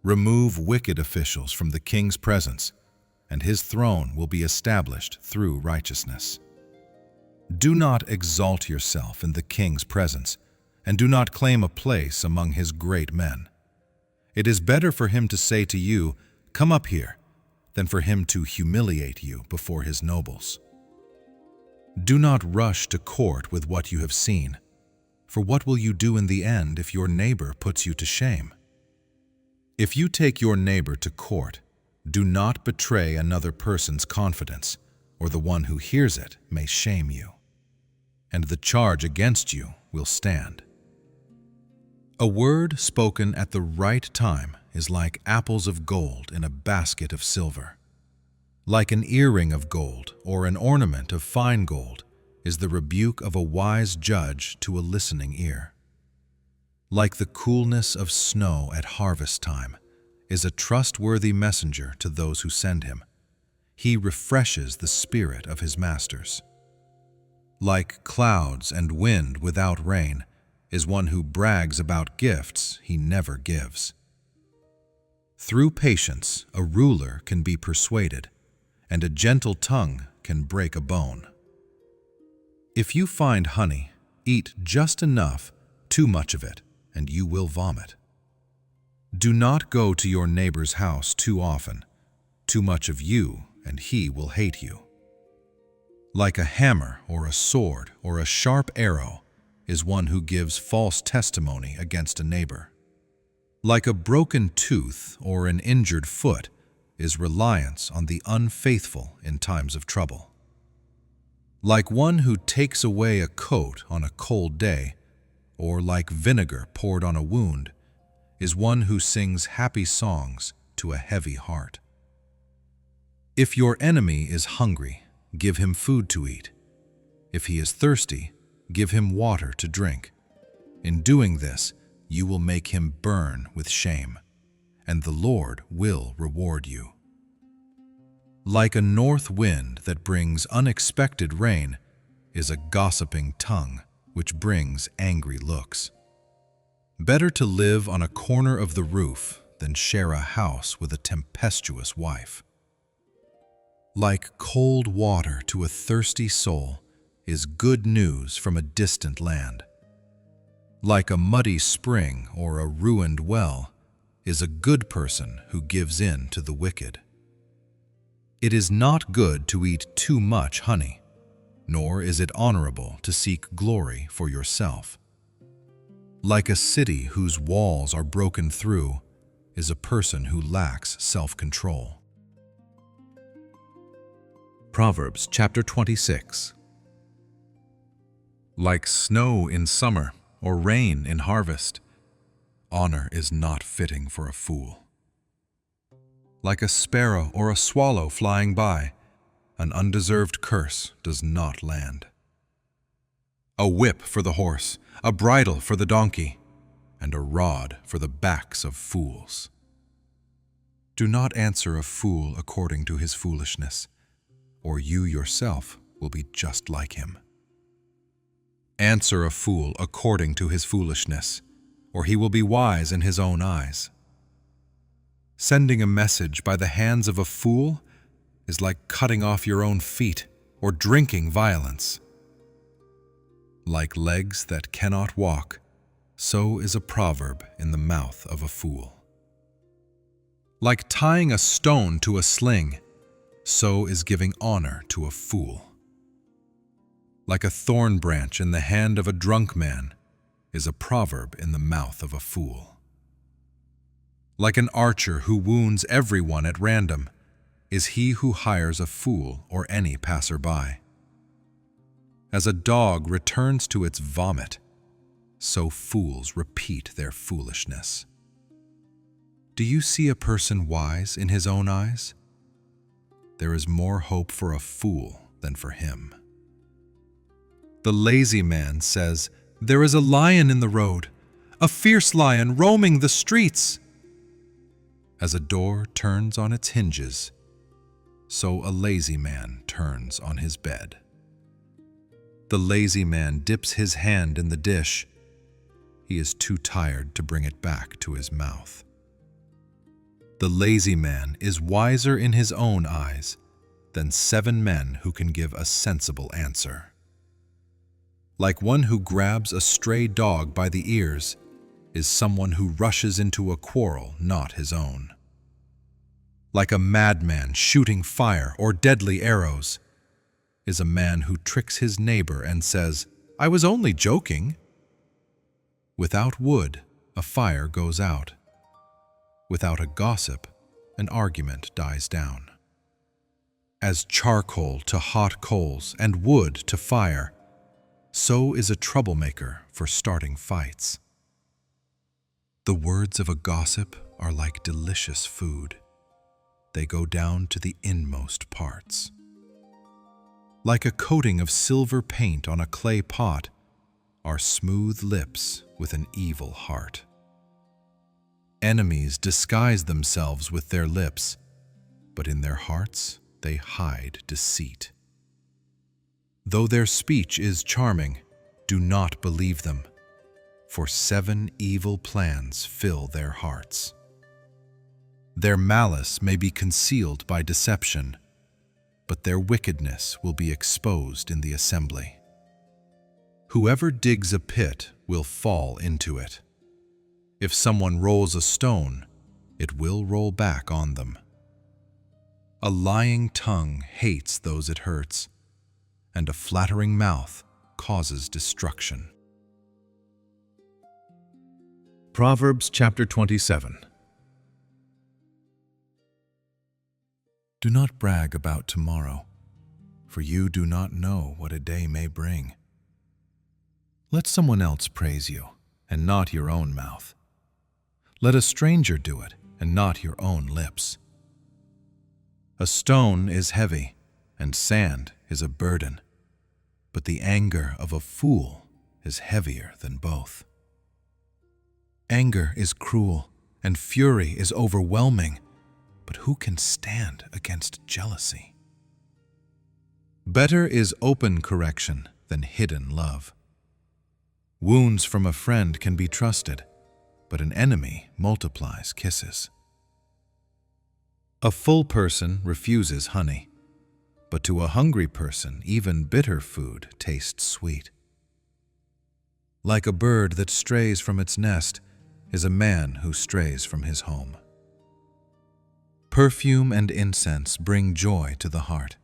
Remove wicked officials from the king's presence, and his throne will be established through righteousness. Do not exalt yourself in the king's presence, and do not claim a place among his great men. It is better for him to say to you, "Come up here," than for him to humiliate you before his nobles. Do not rush to court with what you have seen, for what will you do in the end if your neighbor puts you to shame? If you take your neighbor to court, do not betray another person's confidence, or the one who hears it may shame you, and the charge against you will stand. A word spoken at the right time is like apples of gold in a basket of silver. Like an earring of gold or an ornament of fine gold is the rebuke of a wise judge to a listening ear. Like the coolness of snow at harvest time is a trustworthy messenger to those who send him. He refreshes the spirit of his masters. Like clouds and wind without rain is one who brags about gifts he never gives. Through patience, a ruler can be persuaded, and a gentle tongue can break a bone. If you find honey, eat just enough, too much of it, and you will vomit. Do not go to your neighbor's house too often. Too much of you, and he will hate you. Like a hammer or a sword or a sharp arrow is one who gives false testimony against a neighbor. Like a broken tooth or an injured foot is reliance on the unfaithful in times of trouble. Like one who takes away a coat on a cold day, or like vinegar poured on a wound, is one who sings happy songs to a heavy heart. If your enemy is hungry, give him food to eat. If he is thirsty, give him water to drink. In doing this, you will make him burn with shame, and the Lord will reward you. Like a north wind that brings unexpected rain is a gossiping tongue which brings angry looks. Better to live on a corner of the roof than share a house with a tempestuous wife. Like cold water to a thirsty soul is good news from a distant land. Like a muddy spring or a ruined well is a good person who gives in to the wicked. It is not good to eat too much honey, nor is it honorable to seek glory for yourself. Like a city whose walls are broken through is a person who lacks self-control. Proverbs chapter 26. Like snow in summer or rain in harvest, honor is not fitting for a fool. Like a sparrow or a swallow flying by, an undeserved curse does not land. A whip for the horse, a bridle for the donkey, and a rod for the backs of fools. Do not answer a fool according to his foolishness, or you yourself will be just like him. Answer a fool according to his foolishness, or he will be wise in his own eyes. Sending a message by the hands of a fool is like cutting off your own feet or drinking violence. Like legs that cannot walk, so is a proverb in the mouth of a fool. Like tying a stone to a sling, so is giving honor to a fool. Like a thorn branch in the hand of a drunk man is a proverb in the mouth of a fool. Like an archer who wounds everyone at random is he who hires a fool or any passerby. As a dog returns to its vomit, so fools repeat their foolishness. Do you see a person wise in his own eyes? There is more hope for a fool than for him. The lazy man says, "There is a lion in the road, a fierce lion roaming the streets." As a door turns on its hinges, so a lazy man turns on his bed. The lazy man dips his hand in the dish. He is too tired to bring it back to his mouth. The lazy man is wiser in his own eyes than 7 men who can give a sensible answer. Like one who grabs a stray dog by the ears is someone who rushes into a quarrel not his own. Like a madman shooting fire or deadly arrows is a man who tricks his neighbor and says, "I was only joking." Without wood, a fire goes out. Without a gossip, an argument dies down. As charcoal to hot coals and wood to fire, so is a troublemaker for starting fights. The words of a gossip are like delicious food. They go down to the inmost parts. Like a coating of silver paint on a clay pot are smooth lips with an evil heart. Enemies disguise themselves with their lips, but in their hearts they hide deceit. Though their speech is charming, do not believe them, for 7 evil plans fill their hearts. Their malice may be concealed by deception, but their wickedness will be exposed in the assembly. Whoever digs a pit will fall into it. If someone rolls a stone, it will roll back on them. A lying tongue hates those it hurts, and a flattering mouth causes destruction. Proverbs chapter 27. Do not brag about tomorrow, for you do not know what a day may bring. Let someone else praise you, and not your own mouth. Let a stranger do it, and not your own lips. A stone is heavy, and sand is a burden, but the anger of a fool is heavier than both. Anger is cruel, and fury is overwhelming, but who can stand against jealousy? Better is open correction than hidden love. Wounds from a friend can be trusted, but an enemy multiplies kisses. A full person refuses honey, but to a hungry person even bitter food tastes sweet. Like a bird that strays from its nest is a man who strays from his home. Perfume and incense bring joy to the heart,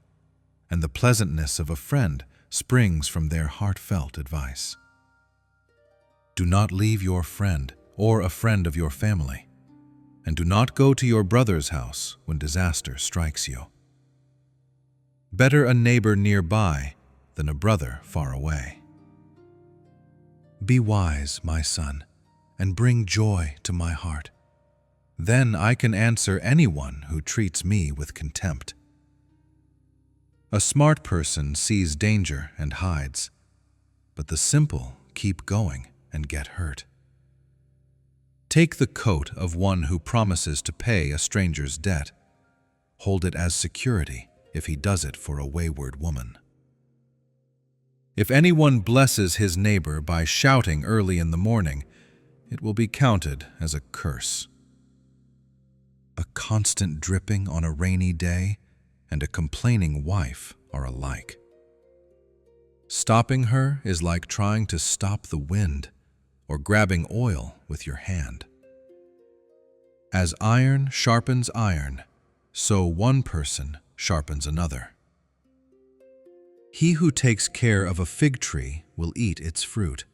and the pleasantness of a friend springs from their heartfelt advice. Do not leave your friend or a friend of your family, and do not go to your brother's house when disaster strikes you. Better a neighbor nearby than a brother far away. Be wise, my son, and bring joy to my heart. Then I can answer anyone who treats me with contempt. A smart person sees danger and hides, but the simple keep going and get hurt. Take the coat of one who promises to pay a stranger's debt. Hold it as security if he does it for a wayward woman. If anyone blesses his neighbor by shouting early in the morning, it will be counted as a curse. A constant dripping on a rainy day and a complaining wife are alike. Stopping her is like trying to stop the wind or grabbing oil with your hand. As iron sharpens iron, so one person sharpens another. He who takes care of a fig tree will eat its fruit,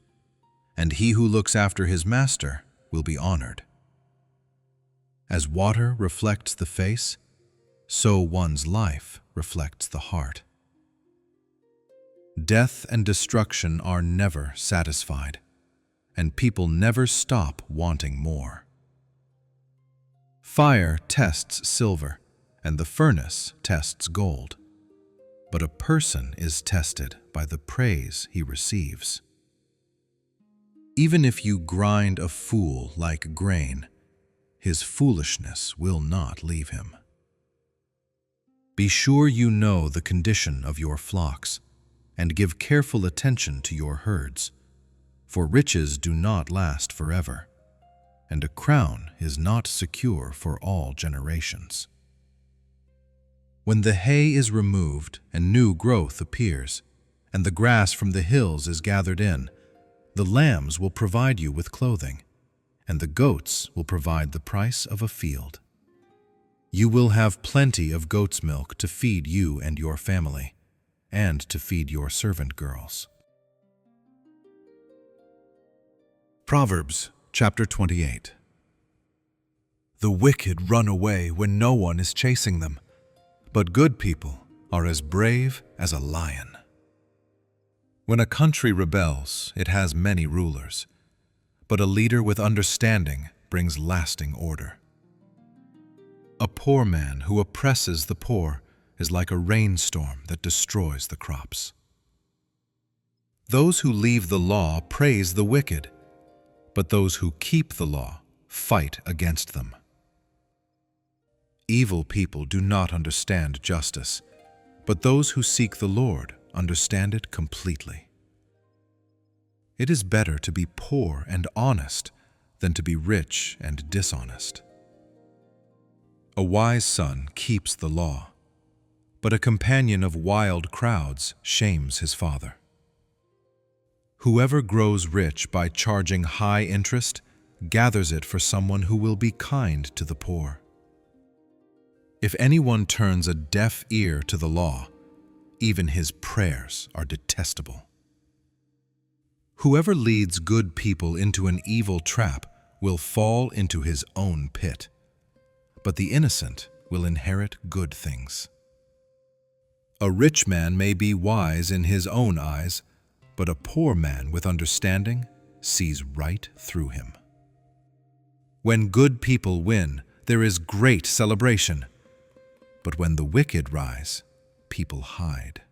and he who looks after his master will be honored. As water reflects the face, so one's life reflects the heart. Death and destruction are never satisfied, and people never stop wanting more. Fire tests silver, and the furnace tests gold, but a person is tested by the praise he receives. Even if you grind a fool like grain, his foolishness will not leave him. Be sure you know the condition of your flocks, and give careful attention to your herds, for riches do not last forever, and a crown is not secure for all generations. When the hay is removed and new growth appears, and the grass from the hills is gathered in, the lambs will provide you with clothing, and the goats will provide the price of a field. You will have plenty of goat's milk to feed you and your family, and to feed your servant girls. Proverbs chapter 28. The wicked run away when no one is chasing them, but good people are as brave as a lion. When a country rebels, it has many rulers, but a leader with understanding brings lasting order. A poor man who oppresses the poor is like a rainstorm that destroys the crops. Those who leave the law praise the wicked, but those who keep the law fight against them. Evil people do not understand justice, but those who seek the Lord understand it completely. It is better to be poor and honest than to be rich and dishonest. A wise son keeps the law, but a companion of wild crowds shames his father. Whoever grows rich by charging high interest gathers it for someone who will be kind to the poor. If anyone turns a deaf ear to the law, even his prayers are detestable. Whoever leads good people into an evil trap will fall into his own pit, but the innocent will inherit good things. A rich man may be wise in his own eyes, but a poor man with understanding sees right through him. When good people win, there is great celebration, but when the wicked rise, people hide.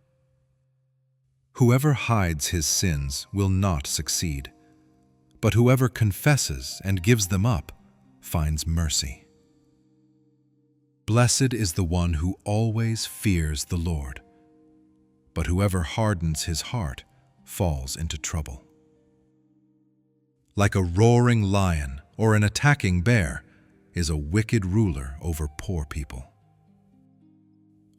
Whoever hides his sins will not succeed, but whoever confesses and gives them up finds mercy. Blessed is the one who always fears the Lord, but whoever hardens his heart falls into trouble. Like a roaring lion or an attacking bear is a wicked ruler over poor people.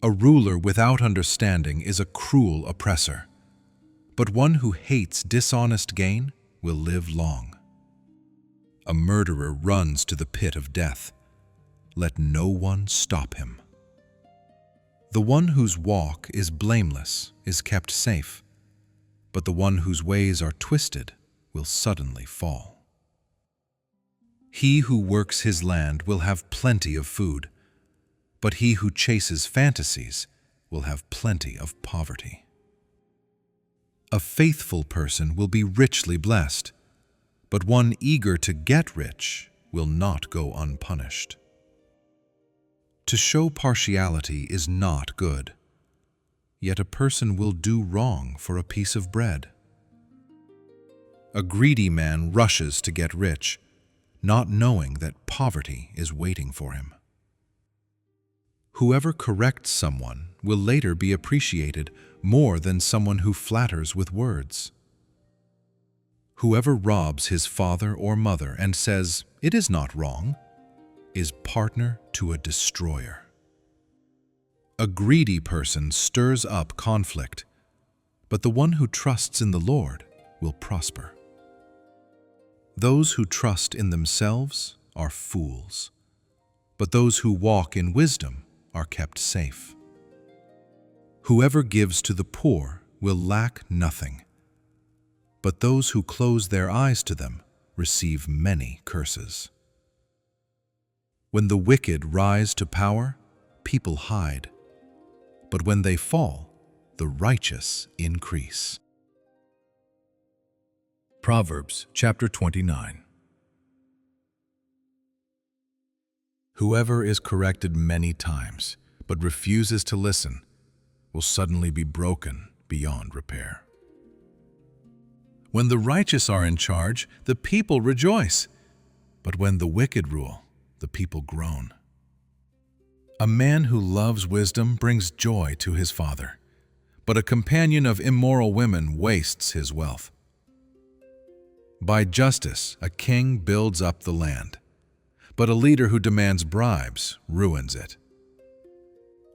A ruler without understanding is a cruel oppressor, but one who hates dishonest gain will live long. A murderer runs to the pit of death. Let no one stop him. The one whose walk is blameless is kept safe, but the one whose ways are twisted will suddenly fall. He who works his land will have plenty of food, but he who chases fantasies will have plenty of poverty. A faithful person will be richly blessed, but one eager to get rich will not go unpunished. To show partiality is not good, yet a person will do wrong for a piece of bread. A greedy man rushes to get rich, not knowing that poverty is waiting for him. Whoever corrects someone will later be appreciated more than someone who flatters with words. Whoever robs his father or mother and says, "It is not wrong," is partner to a destroyer. A greedy person stirs up conflict, but the one who trusts in the Lord will prosper. Those who trust in themselves are fools, but those who walk in wisdom are kept safe. Whoever gives to the poor will lack nothing, but those who close their eyes to them receive many curses. When the wicked rise to power, people hide, but when they fall, the righteous increase. Proverbs chapter 29. Whoever is corrected many times, but refuses to listen, will suddenly be broken beyond repair. When the righteous are in charge, the people rejoice, but when the wicked rule, the people groan. A man who loves wisdom brings joy to his father, but a companion of immoral women wastes his wealth. By justice, a king builds up the land, but a leader who demands bribes ruins it.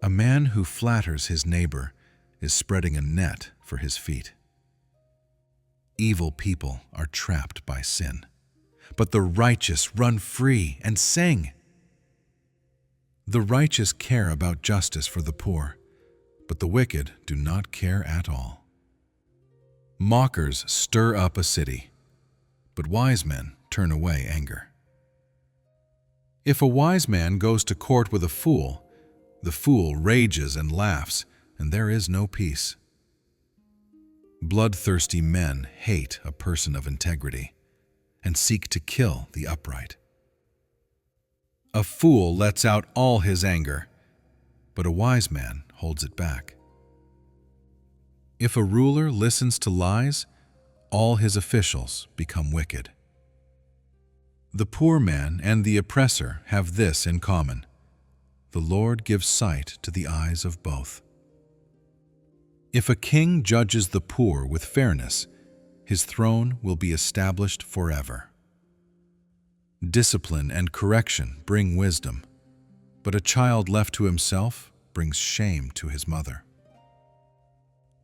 A man who flatters his neighbor is spreading a net for his feet. Evil people are trapped by sin, but the righteous run free and sing. The righteous care about justice for the poor, but the wicked do not care at all. Mockers stir up a city, but wise men turn away anger. If a wise man goes to court with a fool, the fool rages and laughs, and there is no peace. Bloodthirsty men hate a person of integrity and seek to kill the upright. A fool lets out all his anger, but a wise man holds it back. If a ruler listens to lies, all his officials become wicked. The poor man and the oppressor have this in common: the Lord gives sight to the eyes of both. If a king judges the poor with fairness, his throne will be established forever. Discipline and correction bring wisdom, but a child left to himself brings shame to his mother.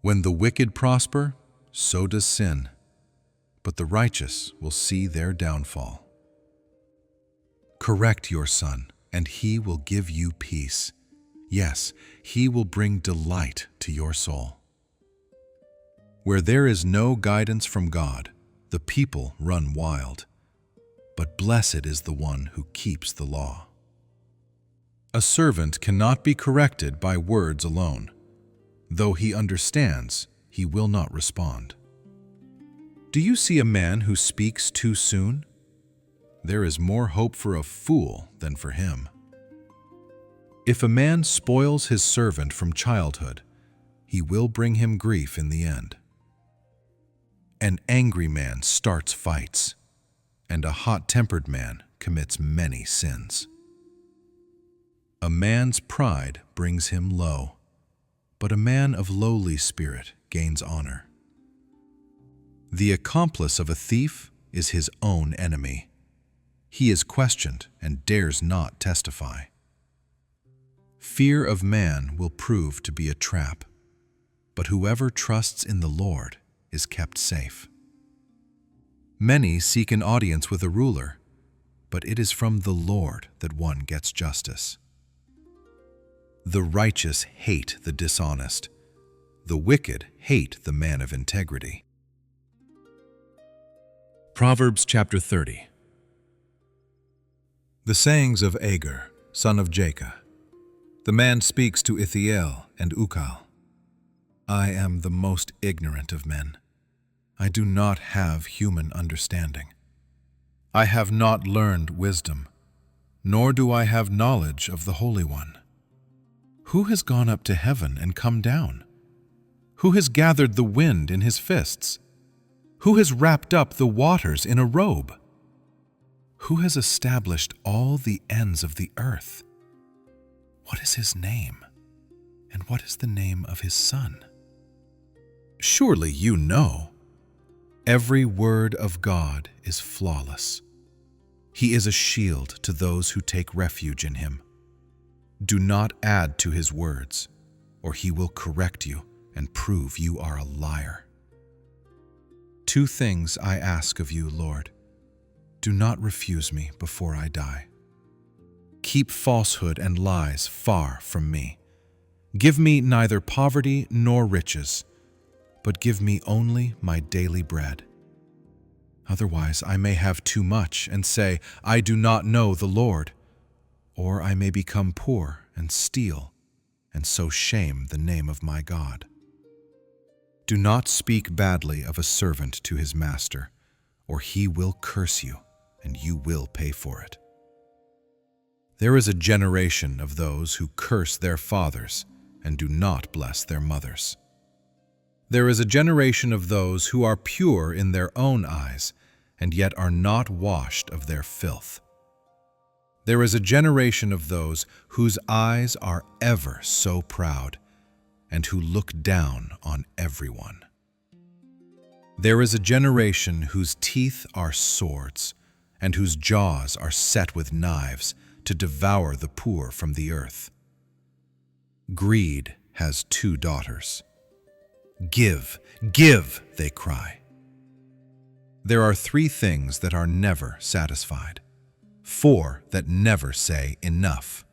When the wicked prosper, so does sin, but the righteous will see their downfall. Correct your son, and he will give you peace. Yes, he will bring delight to your soul. Where there is no guidance from God, the people run wild, but blessed is the one who keeps the law. A servant cannot be corrected by words alone. Though he understands, he will not respond. Do you see a man who speaks too soon? There is more hope for a fool than for him. If a man spoils his servant from childhood, he will bring him grief in the end. An angry man starts fights, and a hot-tempered man commits many sins. A man's pride brings him low, but a man of lowly spirit gains honor. The accomplice of a thief is his own enemy. He is questioned and dares not testify. Fear of man will prove to be a trap, but whoever trusts in the Lord is kept safe. Many seek an audience with a ruler, but it is from the Lord that one gets justice. The righteous hate the dishonest. The wicked hate the man of integrity. Proverbs chapter 30. The sayings of Agur, son of Jacob. The man speaks to Ithiel and Ukal. I am the most ignorant of men. I do not have human understanding. I have not learned wisdom, nor do I have knowledge of the Holy One. Who has gone up to heaven and come down? Who has gathered the wind in his fists? Who has wrapped up the waters in a robe? Who has established all the ends of the earth? What is his name? And what is the name of his son? Surely you know. Every word of God is flawless. He is a shield to those who take refuge in him. Do not add to his words, or he will correct you and prove you are a liar. 2 things I ask of you, Lord. Do not refuse me before I die. Keep falsehood and lies far from me. Give me neither poverty nor riches, but give me only my daily bread. Otherwise I may have too much and say, I do not know the Lord. Or I may become poor and steal, and so shame the name of my God. Do not speak badly of a servant to his master, or he will curse you, and you will pay for it. There is a generation of those who curse their fathers and do not bless their mothers. There is a generation of those who are pure in their own eyes, and yet are not washed of their filth. There is a generation of those whose eyes are ever so proud, and who look down on everyone. There is a generation whose teeth are swords, and whose jaws are set with knives to devour the poor from the earth. Greed has 2 daughters. Give, give, they cry. There are 3 things that are never satisfied, 4 that never say enough.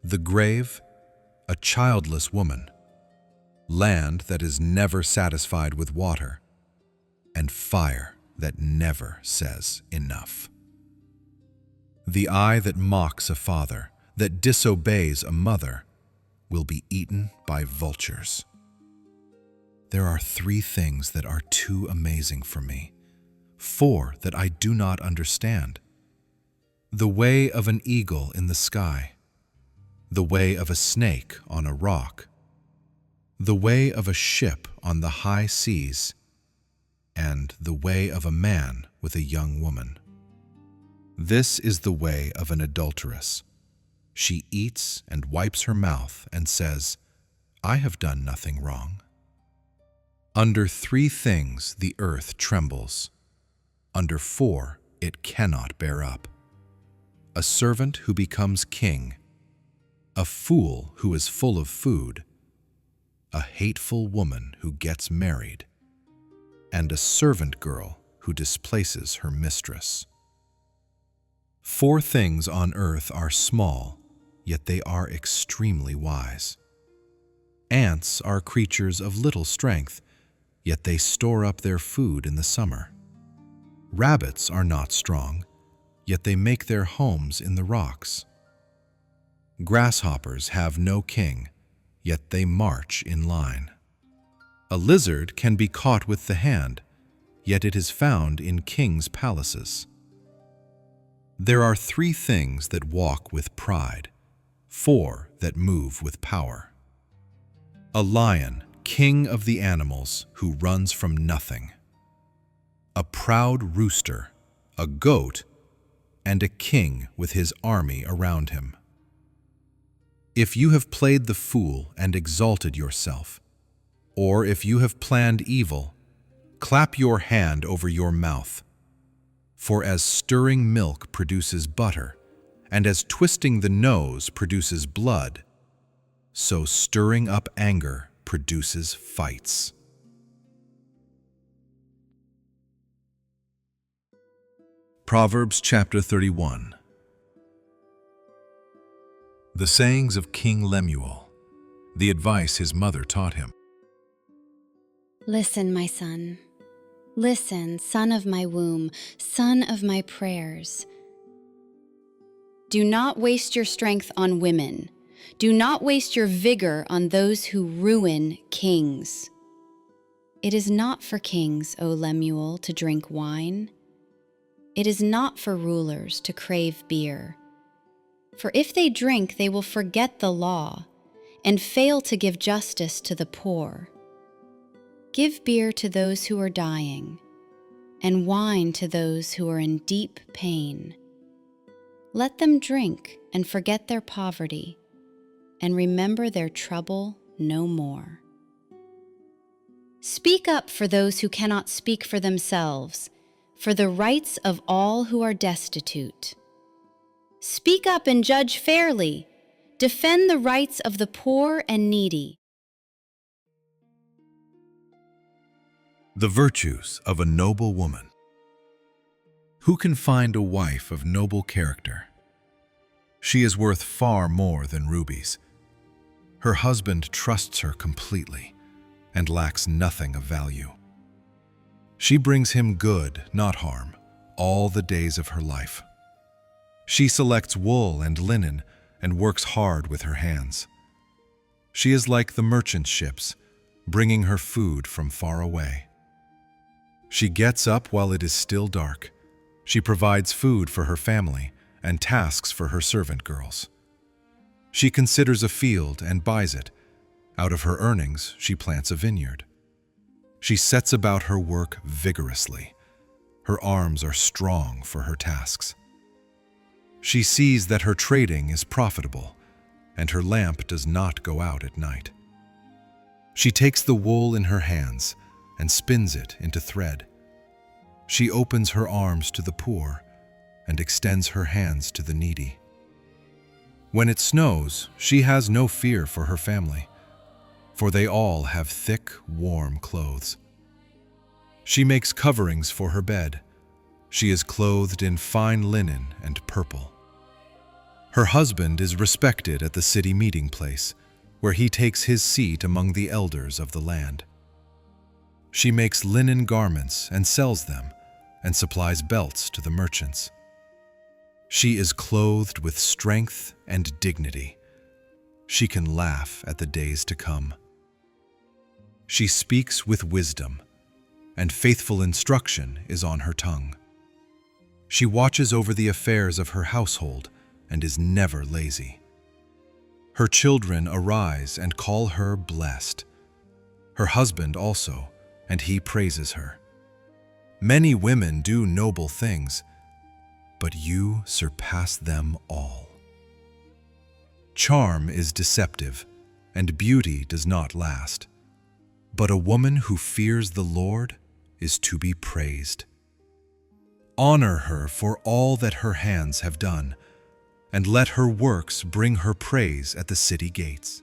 The grave, a childless woman, land that is never satisfied with water, and fire that never says enough. The eye that mocks a father, that disobeys a mother, will be eaten by vultures. There are 3 things that are too amazing for me, 4 that I do not understand. The way of an eagle in the sky, the way of a snake on a rock, the way of a ship on the high seas, and the way of a man with a young woman. This is the way of an adulteress. She eats and wipes her mouth and says, I have done nothing wrong. Under 3 things the earth trembles. Under 4 it cannot bear up. A servant who becomes king, a fool who is full of food, a hateful woman who gets married, and a servant girl who displaces her mistress. 4 things on earth are small, yet they are extremely wise. Ants are creatures of little strength, yet they store up their food in the summer. Rabbits are not strong, yet they make their homes in the rocks. Grasshoppers have no king, yet they march in line. A lizard can be caught with the hand, yet it is found in kings' palaces. There are 3 things that walk with pride, 4 that move with power. A lion, king of the animals, who runs from nothing. A proud rooster, a goat, and a king with his army around him. If you have played the fool and exalted yourself, or if you have planned evil, clap your hand over your mouth. For as stirring milk produces butter, and as twisting the nose produces blood, so stirring up anger produces fights. Proverbs chapter 31. The sayings of King Lemuel, the advice his mother taught him. Listen, my son. Listen, son of my womb, son of my prayers. Do not waste your strength on women. Do not waste your vigor on those who ruin kings. It is not for kings, O Lemuel, to drink wine. It is not for rulers to crave beer. For if they drink, they will forget the law and fail to give justice to the poor. Give beer to those who are dying, and wine to those who are in deep pain. Let them drink and forget their poverty, and remember their trouble no more. Speak up for those who cannot speak for themselves, for the rights of all who are destitute. Speak up and judge fairly. Defend the rights of the poor and needy. The virtues of a noble woman. Who can find a wife of noble character? She is worth far more than rubies. Her husband trusts her completely and lacks nothing of value. She brings him good, not harm, all the days of her life. She selects wool and linen and works hard with her hands. She is like the merchant ships, bringing her food from far away. She gets up while it is still dark. She provides food for her family and tasks for her servant girls. She considers a field and buys it. Out of her earnings, she plants a vineyard. She sets about her work vigorously. Her arms are strong for her tasks. She sees that her trading is profitable, and her lamp does not go out at night. She takes the wool in her hands and spins it into thread. She opens her arms to the poor and extends her hands to the needy. When it snows, she has no fear for her family, for they all have thick, warm clothes. She makes coverings for her bed. She is clothed in fine linen and purple. Her husband is respected at the city meeting place, where he takes his seat among the elders of the land. She makes linen garments and sells them, and supplies belts to the merchants. She is clothed with strength and dignity. She can laugh at the days to come. She speaks with wisdom, and faithful instruction is on her tongue. She watches over the affairs of her household and is never lazy. Her children arise and call her blessed. Her husband also, and he praises her. Many women do noble things, but you surpass them all. Charm is deceptive, and beauty does not last. But a woman who fears the Lord is to be praised. Honor her for all that her hands have done, and let her works bring her praise at the city gates.